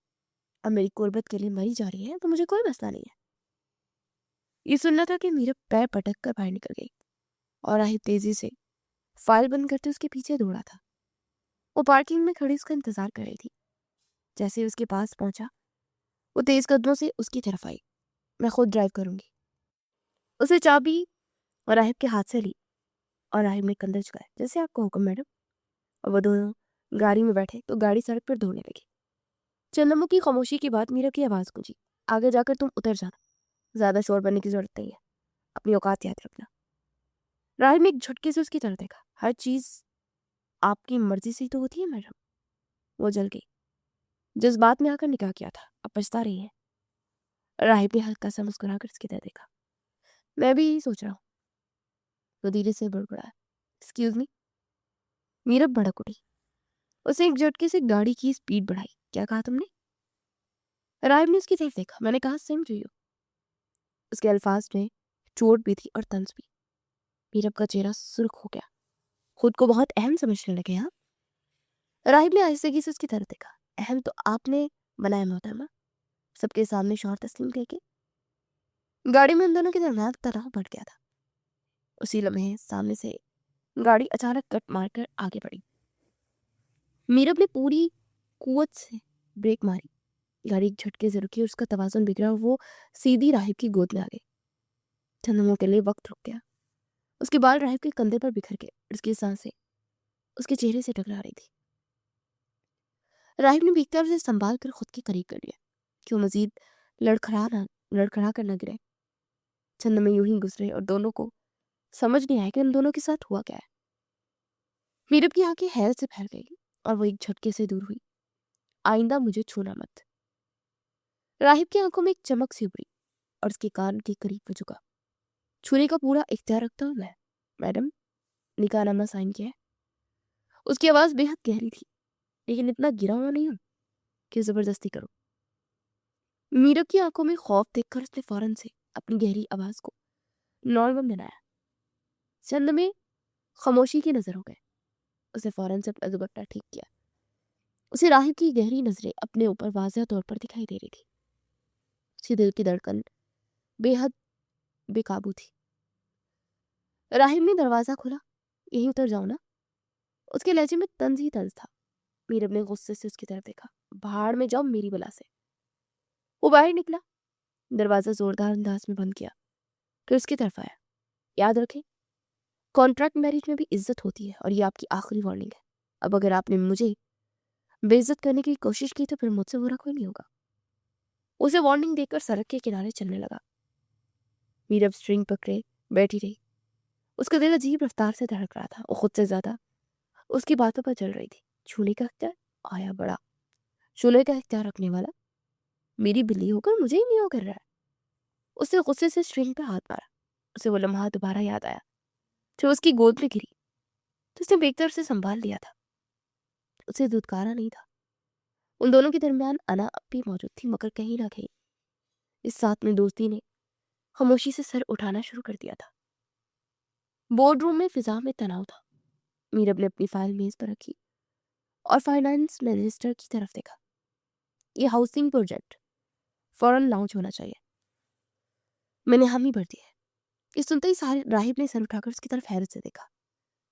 Speaker 1: और मेरी कुर्बत के लिए मरी जा रही है तो मुझे कोई मसला नहीं है। ये सुनना था कि मीरब पैर पटक कर बाहर निकल गई और राहिब तेजी से फाइल बंद करते उसके पीछे दौड़ा था। वो पार्किंग में खड़ी उसका इंतजार कर रही थी। जैसे ही उसके पास पहुंचा, वो तेज कदमों से उसकी तरफ आई। मैं खुद ड्राइव करूंगी। उसे चाबी और राहिब के हाथ से ली और राहिब ने कंधे झुकाए। जैसे आपको हुक्म मैडम। और वो दोनों गाड़ी में बैठे तो गाड़ी सड़क पर दौड़ने लगी। चंदमू की खामोशी के बाद मीरा की आवाज गूंजी। आगे जाकर तुम उतर जाना, ज्यादा शोर बनने की जरूरत नहीं है। अपनी औकात याद रखना। राहिब ने एक झटके से उसकी तरफ देखा। हर चीज आपकी मर्जी से ही तो होती है मैडम। वो जल गई। जिस बात में आकर निकाह किया था, अब पछता रही है। राहिब ने हल्का सा मुस्कुराकर उसकी तरफ देखा। मैं भी यही सोच रहा हूँ। तो धीरे से बड़बड़ाया। Excuse me. मीरब भड़क उठी। उसने एक झटके से गाड़ी की स्पीड बढ़ाई। क्या कहा तुमने? राहिब ने उसकी तरफ देखा। मैंने कहा सेम टू यू। उसके अल्फाज में चोट भी थी और तंज भी। मीरब का चेहरा सुर्ख हो गया। खुद को बहुत अहम समझने लगे हाँ? राहिब ने आहिस्तगी से उसकी तरफ देखा। अहम तो आपने बनाया मोहतरमा, सबके सामने शौहर तस्लीम करके। गाड़ी में उन दोनों के दरमियान तनाव बढ़ गया था। उसी लम्हे सामने से गाड़ी अचानक कट मारकर आगे बढ़ी। मीरब ने पूरी कुवत से ब्रेक मारी। गाड़ी एक झटके से रुकी और उसका तवाज़ुन बिगड़ा और वो सीधी राहिब की गोद में आ गई। चंद लम्हों के लिए वक्त रुक गया। उसके बाल राहिब के कंधे पर बिखर गए और उसकी सांसें उसके चेहरे से टकरा रही थी। राहिब ने भीगते उसे संभाल कर खुद के करीब कर लिया कि वो मजीद लड़खड़ा कर न गिरे। चंद में यूं ही गुजरे और दोनों को समझ नहीं आया कि उन दोनों के साथ हुआ क्या है। मीरब की आंखें हैरत से फैल गई और वो एक झटके से दूर हुई। आइंदा मुझे छूना मत। राहिब की आंखों में एक चमक सी उभरी और उसके कान के करीब वो झुका। छूने का पूरा इख्तियार रखता हूँ मैं, मैडम। निकाहनामा साइन किया है। उसकी आवाज बेहद गहरी थी, लेकिन इतना गिरा हुआ नहीं हूं कि जबरदस्ती करो। मीरब की आंखों में खौफ देखकर उसने फौरन से अपनी गहरी आवाज को नॉर्मल बनाया। चंद में खामोशी की नजर हो गए। उसने फौरन से अपना दुपट्टा ठीक किया। उसे राहिब की गहरी नजरें अपने ऊपर वाज़ेह तौर पर दिखाई दे रही थी। उसके दिल की धड़कन बेहद बेकाबू थी। राहिब ने दरवाजा खोला। यहीं उतर जाओ ना। उसके लहजे में तंज ही तंज था। मीरब ने गुस्से से उसकी तरफ देखा। भाड़ में जाओ मेरी बला से। वो बाहर निकला, दरवाजा जोरदार अंदाज में बंद किया, फिर उसकी तरफ आया। याद रखें, कॉन्ट्रैक्ट मैरिज में भी इज्जत होती है और ये आपकी आखिरी वार्निंग है। अब अगर आपने मुझे बेइज्जत करने की कोशिश की तो फिर मुझसे बुरा कोई नहीं होगा। उसे वार्निंग देकर सड़क के किनारे चलने लगा। मीरब स्ट्रिंग पकड़े बैठी रही। उसका दिल अजीब रफ्तार से धड़क रहा था। वो खुद से ज्यादा उसकी बातों पर चल रही थी। छूने का इख्तियार आया बड़ा। छूने का इख्तियार रखने वाला मेरी बिल्ली होकर मुझे ही नहीं कर रहा है। उसने गुस्से से स्ट्रिंग पे हाथ मारा। उसे वो लम्हा दोबारा याद आया जो उसकी गोद में गिरी तो उसने बेखतर से संभाल लिया था। उसे धुतकारा नहीं था। उन दोनों के दरमियान अना अब भी मौजूद थी, मगर कहीं ना कहीं इस साथ में दोस्ती ने खामोशी से सर उठाना शुरू कर दिया था। बोर्ड रूम में फिजा में तनाव था। मीरब ने अपनी फाइल मेज पर रखी और फाइनेंस मिनिस्टर की तरफ देखा। ये हाउसिंग प्रोजेक्ट फौरन लॉन्च होना चाहिए। मैंने हामी भर दी है। ये सुनते ही सारे राहिब ने सर उठाकर उसकी तरफ हैरत से देखा।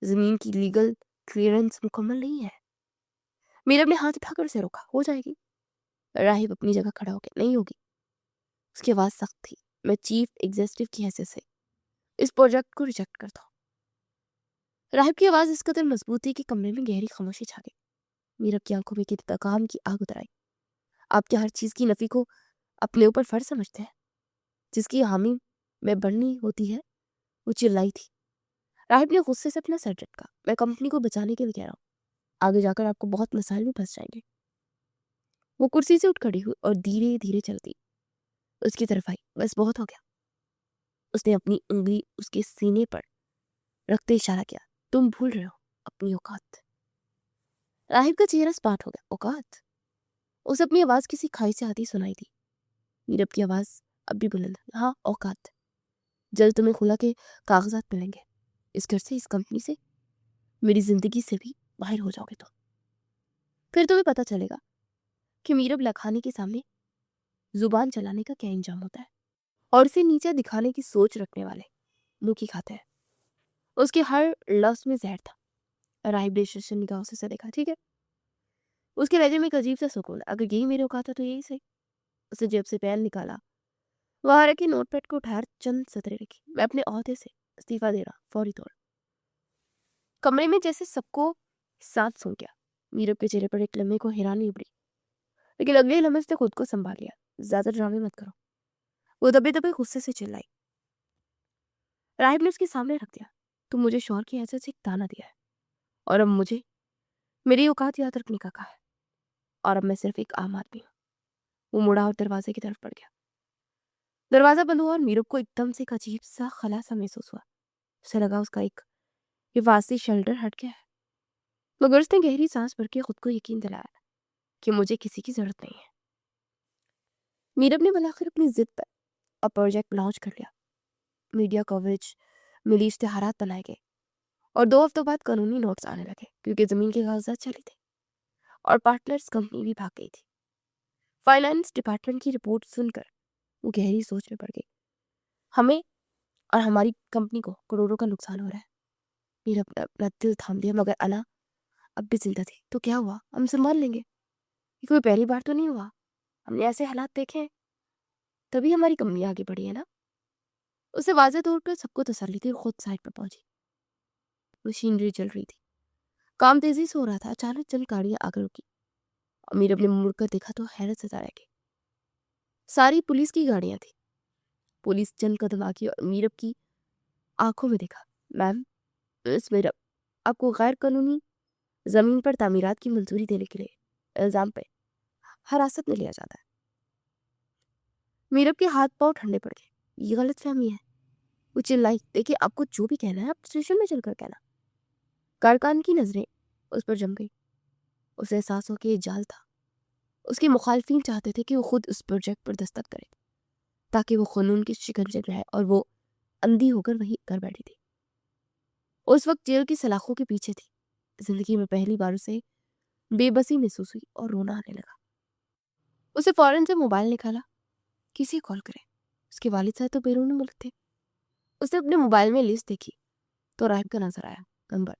Speaker 1: जमीन की लीगल क्लियरेंस मुकम्मल नहीं है। मीरब ने हाथ उठाकर उसे रोका। हो जाएगी। राहिब अपनी जगह खड़ा हो गया। नहीं होगी। उसकी आवाज सख्त थी। मैं चीफ एग्जीक्यूटिव की हैसियत से इस प्रोजेक्ट को रिजेक्ट करता हूँ। राहिब की आवाज इस कदर मजबूत थी कि कमरे में गहरी खामोशी छा गई। मीरब की आंखों में एक इंतकाम की आग उतर आई। आप क्या हर चीज की नफी को अपने ऊपर फर्ज समझते हैं? जिसकी हामी में बढ़नी होती है। वो चिल्लाई थी। राहिब ने गुस्से से अपना सर झटका। मैं कंपनी को बचाने के लिए कह रहा हूँ। आगे जाकर आपको बहुत मसाइल में फंस जाएंगे। वो कुर्सी से उठ खड़ी हुई और धीरे धीरे चलती उसकी तरफ आई। बस बहुत हो गया। उसने अपनी उंगली उसके सीने पर रखते इशारा किया। तुम भूल रहे हो अपनी औकात। राहिब का चेहरा स्पाट हो गया। औकात? उसे अपनी आवाज किसी खाई से आती सुनाई दी। नीरब की आवाज अब भी बुलंद। हाँ, औकात। जल्द तुम्हें खुला के कागजात मिलेंगे। इस घर से, इस कंपनी से, मेरी जिंदगी से भी बाहर हो जाओगे तो फिर तुम्हें पता चलेगा कि मीरब लखानी के सामने जुबान चलाने का क्या इंजाम होता है और उसे नीचे दिखाने की सोच रखने वाले मुंह की खाते हैं। उसके हर लफ्ज में जहर था। राहिब ने शर्मनाक निगाहों से उसे देखा। ठीक है। उसके लहजे में एक अजीब सा सुकून। अगर यही मेरे औकात था तो यही सही। उसे जेब से पेन निकाला। वहां रखे नोटपैड को उठाकर चंद सतरें लिखी। मैं अपने ओहदे से इस्तीफा दे रहा, फौरी तौर। कमरे में जैसे सबको सांस सूंघ गया। मीरब के चेहरे पर एक लम्हे को हैरानी उभरी, लेकिन अगले लम्हे उसने खुद को संभाल लिया। ज्यादा ड्रामे मत करो। वो दबे दबे गुस्से से चिल्लाई। राहिब ने उसके सामने रख दिया। तुम मुझे शौहर की हैसियत से एक ताना दिया है और अब मुझे मेरी औकात याद रखने का कहा है, और अब मैं सिर्फ एक आम आदमी हूँ। वो मुड़ा और दरवाजे की तरफ बढ़ गया। दरवाजा बंद हुआ और मीरब को एकदम से एक अजीब सा खला सा महसूस हुआ। उसे लगा उसका एक हिफाजती शेल्टर हट गया है। मगर उसने गहरी सांस भर के खुद को यकीन दिलाया कि मुझे किसी की जरूरत नहीं है। मीरब ने बुलाकर अपनी जिद पर और प्रोजेक्ट लॉन्च कर लिया। मीडिया कवरेज मिली, इश्तेहारात बनाए गए और 2 हफ्तों बाद कानूनी नोट्स आने लगे क्योंकि जमीन के कागजात चले थे और पार्टनर्स कंपनी भी भाग गई थी। फाइनेंस डिपार्टमेंट की रिपोर्ट सुनकर वो गहरी सोच में पड़ गई। हमें और हमारी कंपनी को करोड़ों का नुकसान हो रहा है। मीरब ने अपना दिल थाम दिया। मगर अना अब भी जिंदा थे तो क्या हुआ, हम संभाल लेंगे। ये कोई पहली बार तो नहीं हुआ, हमने ऐसे हालात देखे हैं, तभी हमारी कंपनी आगे बढ़ी है ना। उसे वाज़ेह तौर पर सबको तसल्ली थी और खुद साइड पर पहुंची। मशीनरी चल रही थी, काम तेजी से हो रहा था। अचानक चंद गाड़ियां आकर रुकी। अमीर अपने मुड़कर देखा तो हैरत से रह गई। सारी पुलिस की गाड़ियां थी। पुलिस चंद कदम आगे और मीरब की आंखों में देखा। मैम, मिस मीरब, आपको गैर कानूनी जमीन पर तामीरात की मंजूरी देने के लिए इल्जाम पे हिरासत में लिया जाता है। मीरब के हाथ पांव ठंडे पड़ गए। ये गलत फहमी है। वो चिल्लाई, देखिए आपको जो भी कहना है आप स्टेशन में चलकर कहना। कारकान की नजरें उस पर जम गई। उसे एहसास हो कि ये जाल था। उसके मुखालफिन चाहते थे कि वो खुद उस प्रोजेक्ट पर दस्तखत करे ताकि वो कानून की शिकंजे में रहे, और वो अंधी होकर वही कर बैठी थी। उस वक्त जेल की सलाखों के पीछे थी। जिंदगी में पहली बार उसे बेबसी महसूस हुई और रोना आने लगा। उसे फौरन से मोबाइल निकाला, किसी कॉल करे। उसके वालिद साहब तो बैरून मुल्क थे। उसने अपने मोबाइल में लिस्ट देखी तो राहिब का नजर आया नंबर।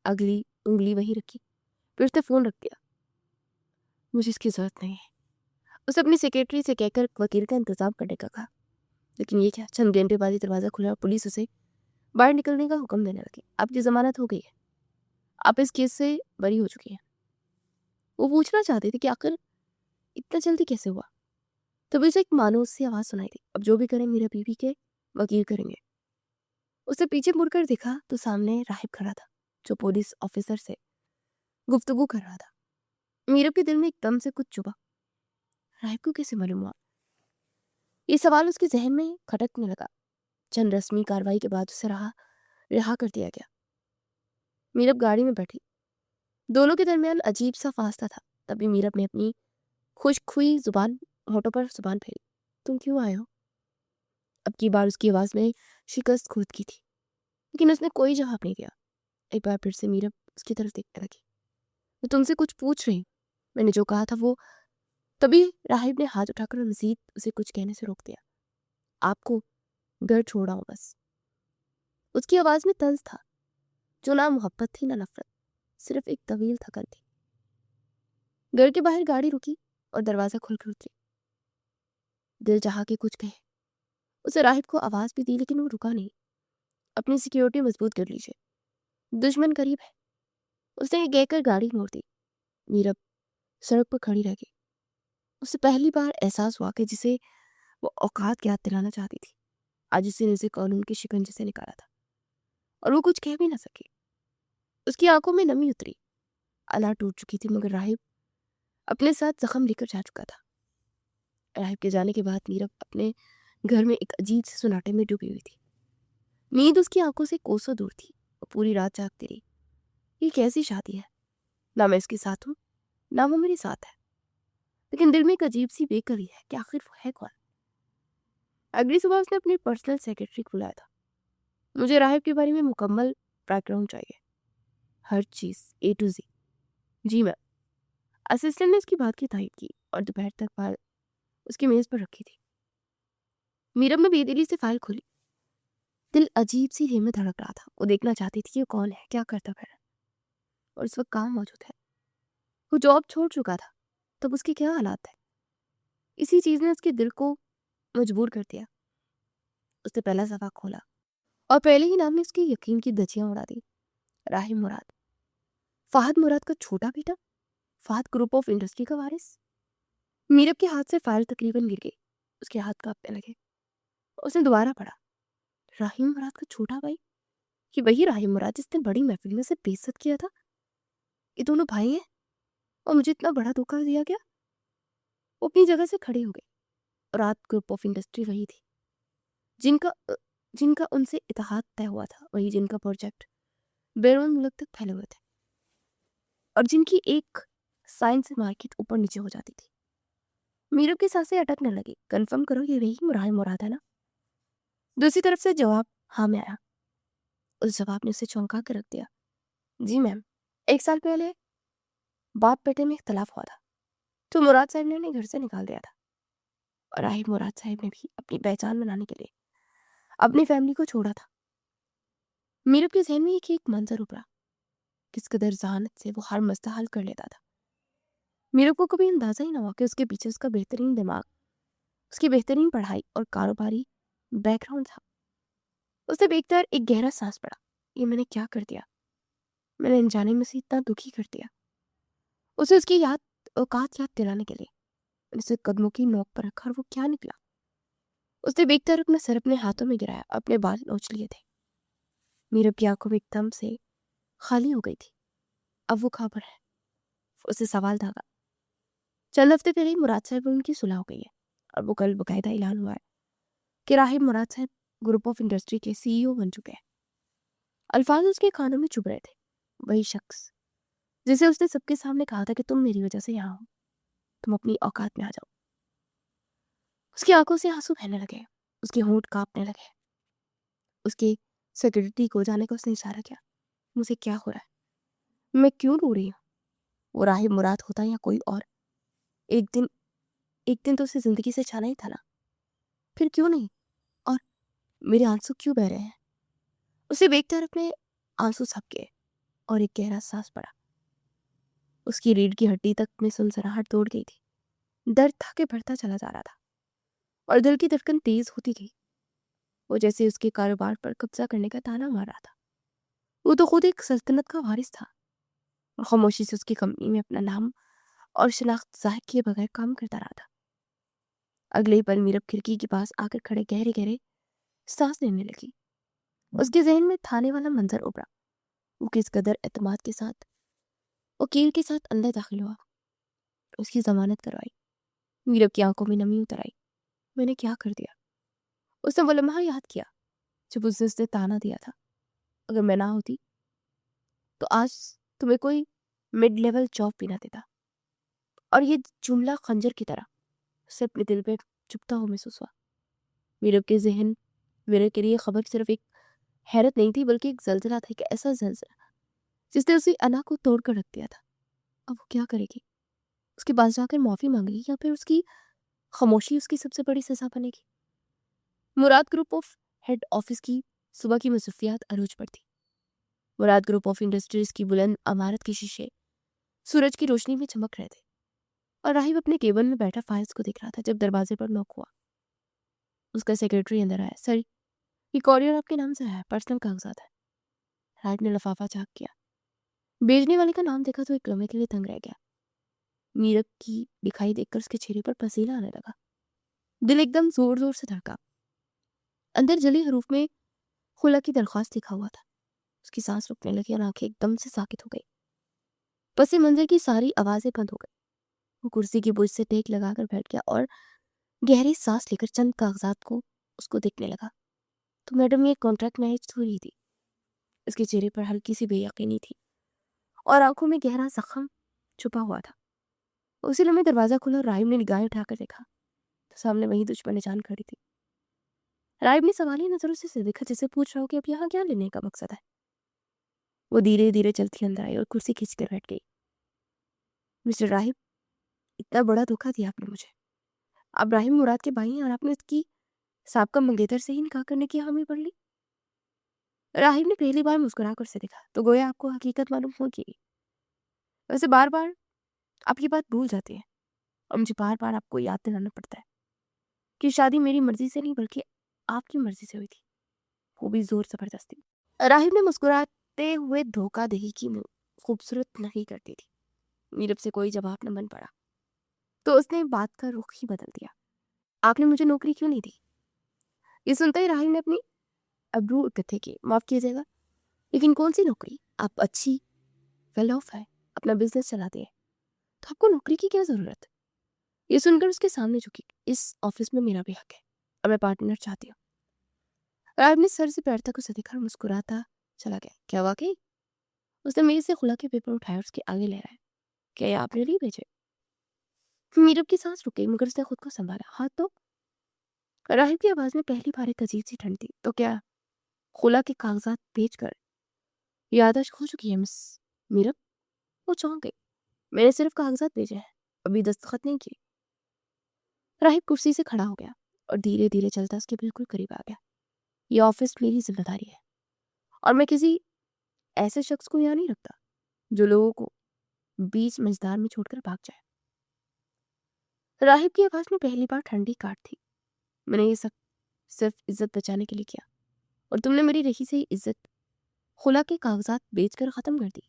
Speaker 1: अगली उंगली वहीं रखी, फिर उसने फोन रख दिया। मुझे इसकी जरूरत नहीं है, उसे अपनी सेक्रेटरी से कहकर वकील का इंतजाम करने का कहा। लेकिन ये क्या, चंद घंटे बाद ही दरवाजा खुला और पुलिस उसे बाहर निकलने का हुक्म देने लगी। आपकी जमानत हो गई है, आप इस केस से बरी हो चुकी हैं। वो पूछना चाहती थी कि आखिर इतना जल्दी कैसे हुआ। तभी उसे एक मानूस सी आवाज सुनाई दी, अब जो भी करें मेरे बीवी के वकील करेंगे। उसे पीछे मुड़कर देखा तो सामने राहिब खड़ा था, जो पुलिस ऑफिसर से गुफ्तगू कर रहा था। मीरब के दिल में एकदम से कुछ चुभा। राहिब को कैसे मालूम हुआ? ये सवाल उसके जहन में खटकने लगा। चंद रस्मी कार्रवाई के बाद उसे रिहा कर दिया गया। मीरब गाड़ी में बैठी। दोनों के दरमियान अजीब सा फासला था। तभी मीरब ने अपनी खुश्क हुई जुबान होठों पर जुबान फेरी। तुम क्यों आए हो? अब की बार उसकी आवाज में शिकस्त खुद की थी, लेकिन उसने कोई जवाब नहीं दिया। एक बार फिर से मीरब उसकी तरफ देखने लगी। मैं तुमसे कुछ पूछ रही हूँ, मैंने जो कहा था वो। तभी राहिब ने हाथ उठाकर मजीद उसे कुछ कहने से रोक दिया। आपको घर छोड़ा हूं बस। उसकी आवाज में तंज था, जो ना मोहब्बत थी ना नफरत, सिर्फ एक तवील थकन थी। घर के बाहर गाड़ी रुकी और दरवाजा खुलकर उतरी। दिल चाहा के कुछ कहे, उसे राहिब को आवाज भी दी, लेकिन वो रुका नहीं। अपनी सिक्योरिटी मजबूत कर लीजिए, दुश्मन करीब है, उसने ये कहकर गाड़ी मोड़ दी। मीरब सड़क पर खड़ी रह गई। उसे पहली बार एहसास हुआ कि जिसे वो औकात याद दिलाना चाहती थी, आज उसे उसे कानून के शिकंजे से निकाला था, और वो कुछ कह भी ना सकी। उसकी आंखों में नमी उतरी। अला टूट चुकी थी, मगर राहिब अपने साथ जख्म लेकर जा चुका था। राहिब के जाने के बाद मीरब अपने घर में एक अजीब से सुनाटे में डूबी हुई थी। नींद उसकी आंखों से कोसों दूर थी। वो पूरी रात जागती रही। ये कैसी शादी है, ना मैं इसके साथ हूँ ना वो मेरे साथ है, लेकिन दिल में एक अजीब सी बेकरी है कि आखिर वो है कौन। अगली सुबह उसने अपनी पर्सनल सेक्रेटरी को बुलाया था। मुझे राहिब के बारे में मुकम्मल बैकग्राउंड चाहिए, हर चीज ए टू जी। जी मैम। असिस्टेंट ने उसकी बात की तारीफ की और दोपहर तक फाइल उसकी मेज पर रखी थी। मीरब ने बेदिली से फाइल खोली। दिल अजीब सी धीमे धड़क रहा था। वो देखना चाहती थी कि वो कौन है, क्या करता फिर, और इस वक्त कहाँ मौजूद है। वो जॉब छोड़ चुका था, तब उसके क्या हालात थे। इसी चीज ने उसके दिल को मजबूर कर दिया। उसने पहला सफा खोला और पहले ही नाम ने उसकी यकीन की धज्जियां उड़ा दी। राहिब मुराद, फाहद मुराद का छोटा बेटा, फाहद ग्रुप ऑफ इंडस्ट्री का वारिस। मीरब के हाथ से फाइल तकरीबन गिर गई। उसके हाथ कांपने लगे। उसने दोबारा पढ़ा, राहिम मुराद का छोटा भाई, ये वही राहिम मुराद जिसने बड़ी महफिल में से बेइज्जत किया था। ये दोनों भाई हैं और मुझे इतना बड़ा धोखा दिया गया। वो अपनी जगह से खड़े हो गए। रात ग्रुप ऑफ इंडस्ट्री वही थी जिनका जिनका उनसे इत्तेहाद तय हुआ था, वही जिनका प्रोजेक्ट बैरून मुल्क तक फैले हुए थे, और जिनकी एक साइन से मार्केट ऊपर नीचे हो जाती थी। मीरब की सांसें अटकने लगी। कंफर्म करो, ये वही राहिम मुराद है ना? दूसरी तरफ से जवाब हाँ में आया। उस जवाब ने उसे चौंका कर रख दिया। जी मैम, 1 साल पहले बाप बेटे में इख्तलाफ हुआ था, तो मुराद साहब ने उन्हें घर से निकाल दिया था, और राहिब मुराद साहब ने भी अपनी पहचान बनाने के लिए अपनी फैमिली को छोड़ा था। मीरब के जहन में एक मंजर उभरा। किस कदर ज़हानत से वो हर मसला हल कर लेता था। मेरे को कभी अंदाज़ा ही ना हुआ कि उसके पीछे उसका बेहतरीन दिमाग, उसकी बेहतरीन पढ़ाई और कारोबारी बैकग्राउंड था। उसे देखकर एक गहरा सांस पड़ा। ये मैंने क्या कर दिया? मैंने अनजाने में उसे इतना दुखी कर दिया। उसे उसकी औकात याद दिलाने के लिए मैंने उसे कदमों की नोक पर रखा और वो क्या निकला? उसने देखकर अपना सर अपने हाथों में गिराया, अपने बाल नोच लिए थे। मीरब की आंखों में एकदम से खाली हो गई थी। अब वो खबर है। उसे सवाल था। चंद हफ्ते पहले ही मुराद साहब और उनकी सुलह हो गई है और वो कल बकायदा ऐलान हुआ है कि राहिब मुराद साहब ग्रुप ऑफ इंडस्ट्री के सीईओ बन चुके हैं। अल्फाज उसके कानों में चुभ रहे थे। वही शख्स जिसे उसने सबके सामने कहा था कि तुम मेरी वजह से यहाँ हो, तुम अपनी औकात में आ जाओ। उसकी आंखों से आंसू बहने लगे, उसके होंठ कांपने लगे। उसके सिक्योरिटी को जाने का उसने इशारा किया। मुझे क्या हो रहा है? मैं क्यों रो रही हूँ? वो राहिब मुराद होता या कोई और, एक दिन एक दिन तो उसे जिंदगी से छाना ही था ना। फिर क्यों नहीं? और मेरे आंसू क्यों बह रहे हैं? उसे देखकर अपने आंसू सबके और एक गहरा सांस पड़ा। उसकी रीढ़ की हड्डी तक में सनसनाहट दौड़ गई थी। दर्द था कि बढ़ता चला जा रहा था और दिल की धड़कन तेज होती गई। वो जैसे उसके कारोबार पर कब्जा करने का ताना मार रहा था। वो तो खुद एक सल्तनत का वारिस था और खामोशी से उसकी कंपनी में अपना नाम और शनाख्त जाहिर किए बगैर काम करता रहा था। अगले ही पल मीरब खिड़की के पास आकर खड़े गहरे गहरे सांस लेने लगी। उसके जहन में थाने वाला मंजर उभरा। वो किस कदर एतमाद के साथ वकील के साथ अंदर दाखिल हुआ, उसकी जमानत करवाई। मीरब की आंखों में नमी उतर आई। मैंने क्या कर दिया? उसने वो लम्हा याद किया जब उसने ताना दिया था, अगर मैं ना होती तो आज तुम्हें कोई मिड लेवल जॉब भी ना देता। और ये जुमला खंजर की तरह उसे अपने दिल पे चुभता हुआ महसूस हुआ। मीरब के जहन मेरे के लिए खबर सिर्फ एक हैरत नहीं थी, बल्कि एक जल्जला था, एक ऐसा जल्जला जिसने उसी अना को तोड़ कर रख दिया था। अब वो क्या करेगी? उसके पास जाकर माफी मांगेगी या फिर उसकी खामोशी उसकी सबसे बड़ी सजा बनेगी? मुराद ग्रुप ऑफ हेड ऑफिस की सुबह की मसरूफियात अरूज पर थी। मुराद ग्रुप ऑफ इंडस्ट्रीज की बुलंद इमारत के शीशे सूरज की रोशनी में चमक रहे थे और राहिब अपने केबिन में बैठा फाइल्स को देख रहा था जब दरवाजे पर नॉक हुआ। उसका सेक्रेटरी अंदर आया। सर, ये कॉरियर आपके नाम से है, पर्सनल कागजात है। राहिब ने लिफाफा चाक किया। भेजने वाले का नाम देखा तो एक लम्हे के लिए दंग रह गया। मीरब की दिखाई देखकर उसके चेहरे पर पसीना आने लगा। दिल एकदम जोर जोर से धड़का। अंदर जली हरूफ में खुला की दरख्वास्त लिखा हुआ था। उसकी सांस रुकने लगी और आंखें एकदम से साकित हो गई। पसी मंजर की सारी आवाजें बंद हो गई। वो कुर्सी की बुर्ज से टेक लगाकर बैठ गया और गहरी सांस लेकर चंद कागजात को उसको देखने लगा। तो मैडम, ये कॉन्ट्रैक्ट मैरिज हुई थी। उसके चेहरे पर हल्की सी बेयकीनी थी और आंखों में गहरा जख्म छुपा हुआ था। उसी लम्हे दरवाजा खुला और राहिब ने निगाहें उठाकर देखा तो सामने वही दुश्मन जान खड़ी थी। राहिब ने सवाली नजरों से उसे देखा, जैसे पूछ रहा हो कि अब यहाँ क्या लेने का मकसद है। वो धीरे धीरे चलती अंदर आई और कुर्सी खींचकर बैठ गई। मिस्टर राहिब, इतना बड़ा धोखा दिया आपने मुझे। आप राहिब मुराद के भाई हैं और आपने उसकी साबका मंगेतर से ही निकाह करने की हामी भर ली। राहिब ने पहली बार मुस्कुराकर उसे देखा तो गोया आपको हकीकत मालूम होगी। वैसे बार बार आप ये बात भूल जाती हैं और मुझे बार बार आपको याद दिलाना पड़ता है कि शादी मेरी मर्जी से नहीं बल्कि आपकी मर्जी से हुई थी, वो भी जोर जबरदस्ती। राहिब ने मुस्कुराते हुए धोखा दही की खूबसूरत नहीं करती थी। मीरब से कोई जवाब न बन पड़ा तो उसने बात का रुख ही बदल दिया। आपने मुझे नौकरी क्यों नहीं दी? ये सुनते ही राहिब ने अपनी अब्रू इकट्ठे किए। माफ कीजिएगा, लेकिन कौन सी नौकरी? आप अच्छी वेल ऑफ है, अपना बिजनेस चलाती है, तो आपको नौकरी की क्या जरूरत? ये सुनकर उसके सामने झुकी। इस ऑफिस में मेरा भी हक है और मैं पार्टनर चाहती हूँ। राहिब ने सर से पैर तक उसे देखा और मुस्कुराता चला गया। क्या वाकई? उसने मेरे से खुला के पेपर उठाया और उसके आगे ले आया। क्या ये आपने नहीं भेजे? मीरब की सांस रुक गई मगर उसने खुद को संभाला। हाँ तो? राहिब की आवाज में पहली बार एक अजीब सी ठंड थी। तो क्या खुला के कागजात भेजकर याददाश्त खो चुकी है मिस मीरब? वो चौंक गई। मैंने सिर्फ कागजात भेजे हैं, अभी दस्तखत नहीं किए। राहिब कुर्सी से खड़ा हो गया और धीरे धीरे चलता उसके बिल्कुल करीब आ गया। ये ऑफिस मेरी जिम्मेदारी है और मैं किसी ऐसे शख्स को यहाँ नहीं रखता जो लोगों को बीच मझधार में छोड़कर भाग जाए। राहिब की आवाज में पहली बार ठंडी काट थी। मैंने ये सब सिर्फ इज्जत बचाने के लिए किया, और तुमने मेरी रही से इज्जत खुला के कागजात बेचकर खत्म कर दी।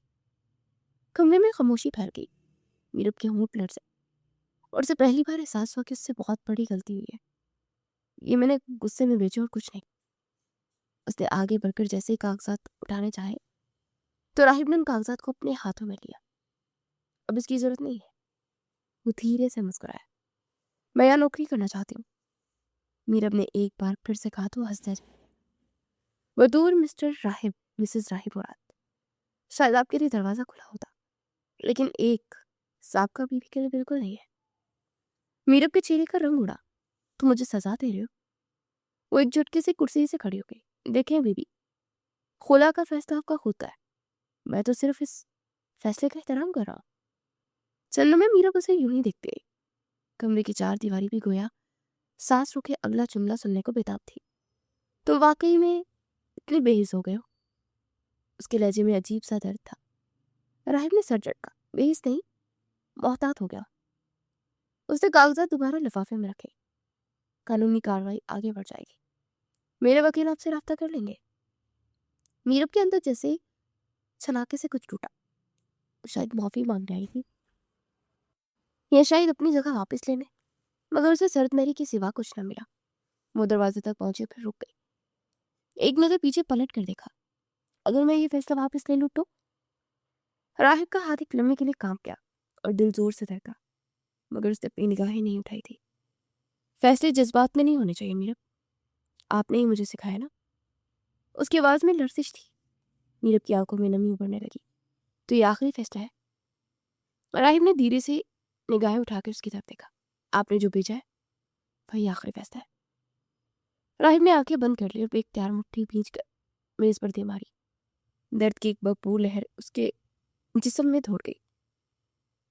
Speaker 1: कमरे में खामोशी फैल गई। मीरब के होंठ लड़ से और उसे पहली बार एहसास हुआ कि उससे बहुत बड़ी गलती हुई है। ये मैंने गुस्से में बेचे और कुछ नहीं। उसने आगे बढ़कर जैसे ही कागजात उठाने चाहे तो राहिब ने उन कागजात को अपने हाथों में लिया। अब इसकी जरूरत नहीं है। वो धीरे से मुस्कुराया। मैं यहाँ नौकरी करना चाहती हूँ। मीरब ने एक बार फिर से कहा तो हंस दिया। बतौर मिस्टर राहिब, मिसेस राहिब और शायद आपके लिए दरवाजा खुला होता, लेकिन एक साहब बीवी के लिए बिल्कुल नहीं है। मीरब के चेहरे का रंग उड़ा। तुम मुझे सजा दे रहे हो? वो एक झटके से कुर्सी से खड़ी हो गई। देखें बीबी, खुला का फैसला आपका खुद का है। मैं तो सिर्फ इस फैसले का एहतराम कर रहा हूँ। चलने में मीरब उसे यूं ही देखते गई। कमरे की चार दीवारी भी गोया सांस रोके अगला जुमला सुनने को बेताब थी। तो वाकई में इतने बेहिस हो गए हो? उसके लहजे में अजीब सा दर्द था। राहिब ने सर झटका। बेहिस नहीं, मोहतात हो गया। उसने कागजात दोबारा लिफाफे में रखे। कानूनी कार्रवाई आगे बढ़ जाएगी। मेरे वकील आपसे राब्ता कर लेंगे। मीरब के अंदर जैसे छलाके से कुछ टूटा। शायद माफी मांगने आई थी, या शायद अपनी जगह वापस लेने, मगर उसे शर्त मेरी के सिवा कुछ न मिला। वो दरवाजे तक पहुंचे, फिर रुक गई। एक नजर पीछे पलट कर देखा। अगर मैं ये फैसला वापस ले लूं तो? राहिब का हाथ एक लम्हे के लिए कांप गया और दिल जोर से धड़का, मगर उसने अपनी निगाहें नहीं उठाई थी। फैसले जज्बात में नहीं होने चाहिए मीरब। आपने ही मुझे सिखाया ना। उसकी आवाज में लर्जिश थी। मीरब की आंखों में नमी उभरने लगी। तो ये आखिरी फैसला है? राहिब ने धीरे से निगाहें उठाकर उसकी तरफ देखा। आपने जो भेजा है वही आखिरी फैसला है। राहिब ने आंखें बंद कर ली और बेख्तियार मुट्ठी भींच कर मेज पर दे मारी। दर्द की एक भरपूर लहर उसके जिस्म में दौड़ गई।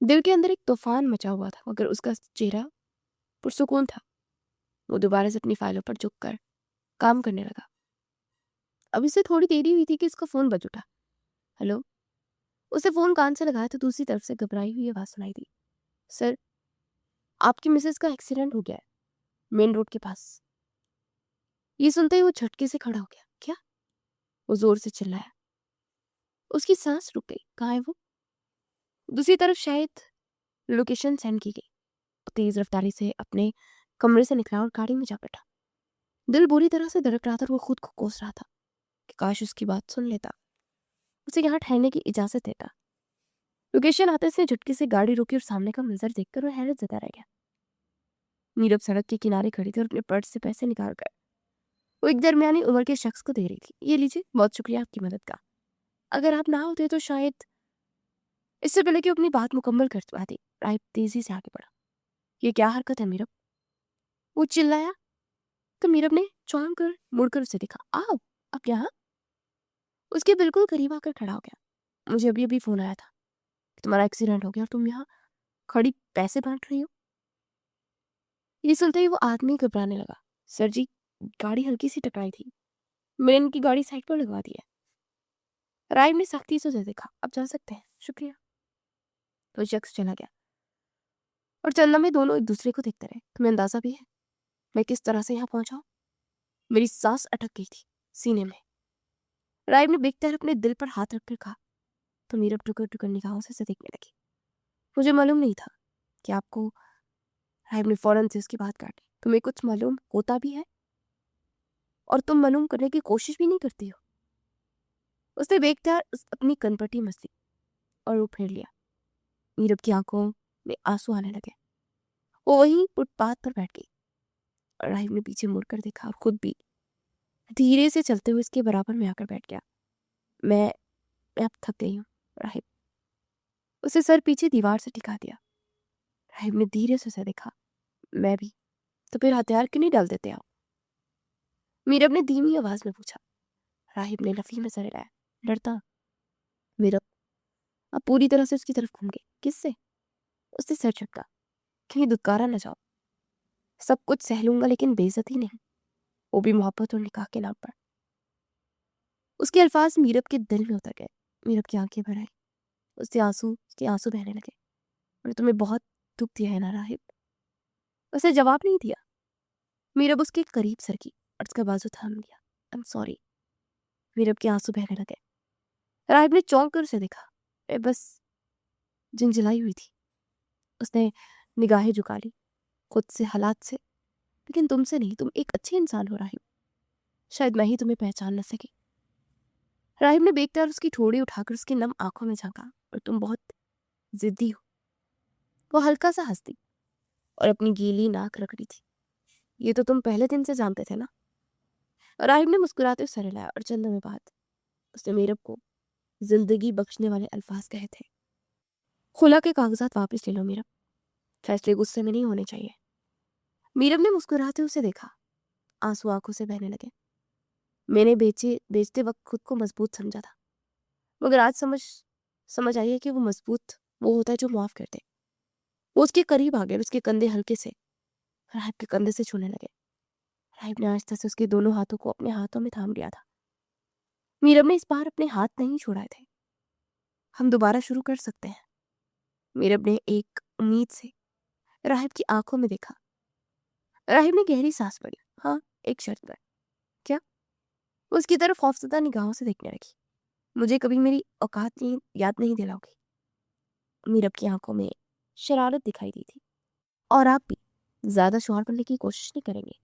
Speaker 1: दिल के अंदर एक तूफान मचा हुआ था, मगर उसका चेहरा पुरसुकून था। वो दोबारा से अपनी फाइलों पर झुक कर काम करने लगा। अब इसे थोड़ी देरी हुई थी कि उसका फोन बज उठा। हेलो। उसे फोन कान से लगाया तो दूसरी तरफ से घबराई हुई आवाज सुनाई दी। सर, आपकी मिसेस का एक्सीडेंट हो गया है, मेन रोड के पास। ये सुनते ही वो झटके से खड़ा हो गया। क्या? वो जोर से चिल्लाया। उसकी सांस रुक गई। कहाँ है वो? दूसरी तरफ शायद लोकेशन सेंड की गई। तेज रफ्तारी से अपने कमरे से निकला और गाड़ी में जा बैठा। दिल बुरी तरह से धड़क रहा था और वो खुद को कोस रहा था कि काश उसकी बात सुन लेता, उसे यहाँ ठहरने की इजाजत देता। लोकेशन आते से झटके से गाड़ी रोकी और सामने का मंजर देखकर वो हैरत जता रह गया। नीरब सड़क के किनारे खड़ी थी और अपने पर्स से पैसे निकाल कर वो एक दरमियानी उम्र के शख्स को दे रही थी। ये लीजिए, बहुत शुक्रिया आपकी मदद का। अगर आप ना होते तो शायद। इससे पहले कि वो अपनी बात मुकम्मल कर पाती, राहिब तेजी से आगे बढ़ा। ये क्या हरकत है मीरब? वो चिल्लाया। तो मीरब ने चौंक कर मुड़कर उसे देखा। आप यहाँ? उसके बिल्कुल करीब आकर खड़ा हो गया। मुझे अभी अभी फोन आया था कि तुम्हारा एक्सीडेंट हो गया और तुम यहाँ खड़ी पैसे बांट रही हो। ये सुनते ही वो आदमी घबराने लगा। सर जी, गाड़ी हल्की सी टकराई थी, मैंने इनकी गाड़ी साइड पर लगवा दी है। राइम ने सख्ती से उसे देखा। अब जा सकते हैं, शुक्रिया। तो शख्स चला गया और चंदा में दोनों एक दूसरे को देखते रहे। तुम्हें अंदाजा भी है मैं किस तरह से यहाँ पहुंचा? मेरी सांस अटक गई थी सीने में। राइम ने बेख्तियार अपने दिल पर हाथ रखकर कहा। तो मीरब टुकर टुकर निगाहों से देखने लगी। मुझे मालूम नहीं था कि आपको। राइम ने फौरन से उसकी बात काटी। तुम्हें कुछ मालूम होता भी है और तुम मालूम करने की कोशिश भी नहीं करती हो। उसने बेख्तियार अपनी कनपटी मसली और वो फेर लिया। मीरब की आंखों में आंसू आने लगे। वो वहीं फुटपाथ पर बैठ गई और राहिब ने पीछे मुड़कर देखा और खुद भी धीरे से चलते हुए इसके बराबर में आकर बैठ गया। मैं अब थक गई हूँ राहिब। उसे सर पीछे दीवार से टिका दिया। राहिब ने धीरे से उसे देखा। मैं भी। तो फिर हथियार क्यों नहीं डाल देते आप? मीरब ने धीमी आवाज में पूछा। राहिब ने लफी में सर हिलाया। डरता? मीरब अब पूरी तरह से उसकी तरफ घूम गई। किससे? उसने सर झटका। कहीं दुत्कारा न जाओ। सब कुछ सह लूंगा, लेकिन बेइज्जती नहीं, वो भी मोहब्बत और निकाह के नाम पर। उसके अल्फाज मीरब के दिल में उतर गए। मीरब की आंखें भर आई। उसके आंसू बहने लगे। और तुम्हें बहुत दुख दिया है ना राहिब? उसने जवाब नहीं दिया। मीरब उसके करीब सरकी और उसका बाजू थाम लिया। I am sorry. मीरब के आंसू बहने लगे। राहिब ने चौंक कर उसे देखा। मैं बस झिंझिलाई हुई थी। उसने निगाहें झुका ली, खुद से, हालात से। लेकिन तुमसे नहीं, तुम एक अच्छे इंसान हो राहिब। शायद मैं ही तुम्हें पहचान न सकी। राहिब ने बेख्तियार उसकी ठोड़ी उठाकर उसकी नम आंखों में झांका। और तुम बहुत जिद्दी हो। वो हल्का सा हंस दी और अपनी गीली नाक रगड़ी थी। ये तो तुम पहले दिन से जानते थे ना? राहिब ने मुस्कुराते हुए सर हिलाया और चंद में बाद उसने मीरब को जिंदगी बख्शने वाले अल्फाज कहे थे। खुला के कागजात वापस ले लो मीरब। फैसले गुस्से में नहीं होने चाहिए। मीरब ने मुस्कुराते उसे देखा। आंसू आंखों से बहने लगे। मैंने बेचते वक्त खुद को मजबूत समझा था, मगर आज समझ आई है कि वो मजबूत वो होता है जो माफ कर दे। वो उसके करीब आ गए, उसके कंधे हल्के से राहिब के कंधे से छूने लगे। राहिब ने आहिस्ता से उसके दोनों हाथों को अपने हाथों में थाम लिया था। मीरब ने इस बार अपने हाथ नहीं छोड़ाए थे। हम दोबारा शुरू कर सकते हैं। मीरब ने एक उम्मीद से राहिब की आंखों में देखा। राहिब ने गहरी सांस पड़ी। हाँ, एक शर्त पर। क्या? वो उसकी तरफ खौफजदा निगाहों से देखने लगी। मुझे कभी मेरी औकात याद नहीं दिलाओगी? मीरब की आंखों में शरारत दिखाई दी थी। और आप भी ज्यादा शोहर बनने की कोशिश नहीं करेंगे?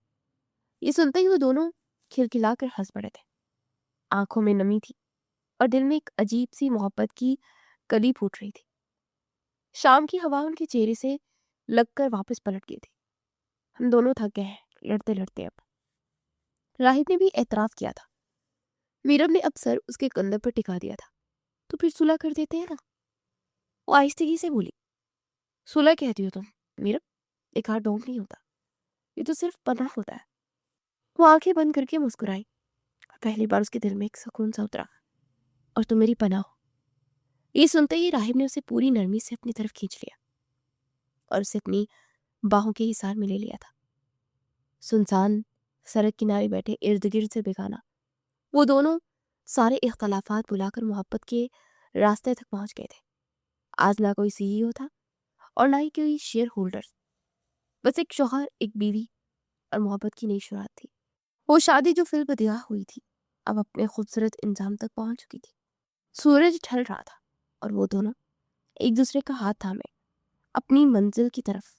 Speaker 1: ये सुनते ही वो दोनों खिलखिलाकर हंस पड़े थे। आंखों में नमी थी और दिल में एक अजीब सी मोहब्बत की कली फूट रही थी। शाम की हवा उनके चेहरे से लगकर वापस पलट गई थी। हम दोनों थक गए हैं लड़ते लड़ते अब। राहिब ने भी एतराफ किया था। मीरब ने अब सर उसके कंधे पर टिका दिया था। तो फिर सुलह कर देते हैं ना? वो आहिस्तगी से बोली। सुलह कहती हो तुम मीरब? एक हाथ डोंक नहीं होता, ये तो सिर्फ पनाह होता है। वो आंखें बंद करके मुस्कुराई। पहली बार उसके दिल में एक सुकून सा उतरा। और तुम मेरी पनाह हो। ये सुनते ही राहिब ने उसे पूरी नरमी से अपनी तरफ खींच लिया और उसे अपनी बाहों के हिसार में ले लिया था। सुनसान सड़क किनारे बैठे इर्द गिर्द से बेगाना वो दोनों सारे इख्तलाफात बुलाकर मोहब्बत के रास्ते तक पहुंच गए थे। आज ना कोई सीईओ था और ना ही कोई शेयर होल्डर। बस एक शौहर, एक बीवी और मोहब्बत की नई शुरुआत थी। वो शादी जो फिल्म हुई थी अब अपने खूबसूरत इंजाम तक पहुंच चुकी थी। सूरज ढल रहा था और वो दोनों एक दूसरे का हाथ थामे अपनी मंजिल की तरफ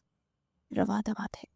Speaker 1: रवा दवा थे।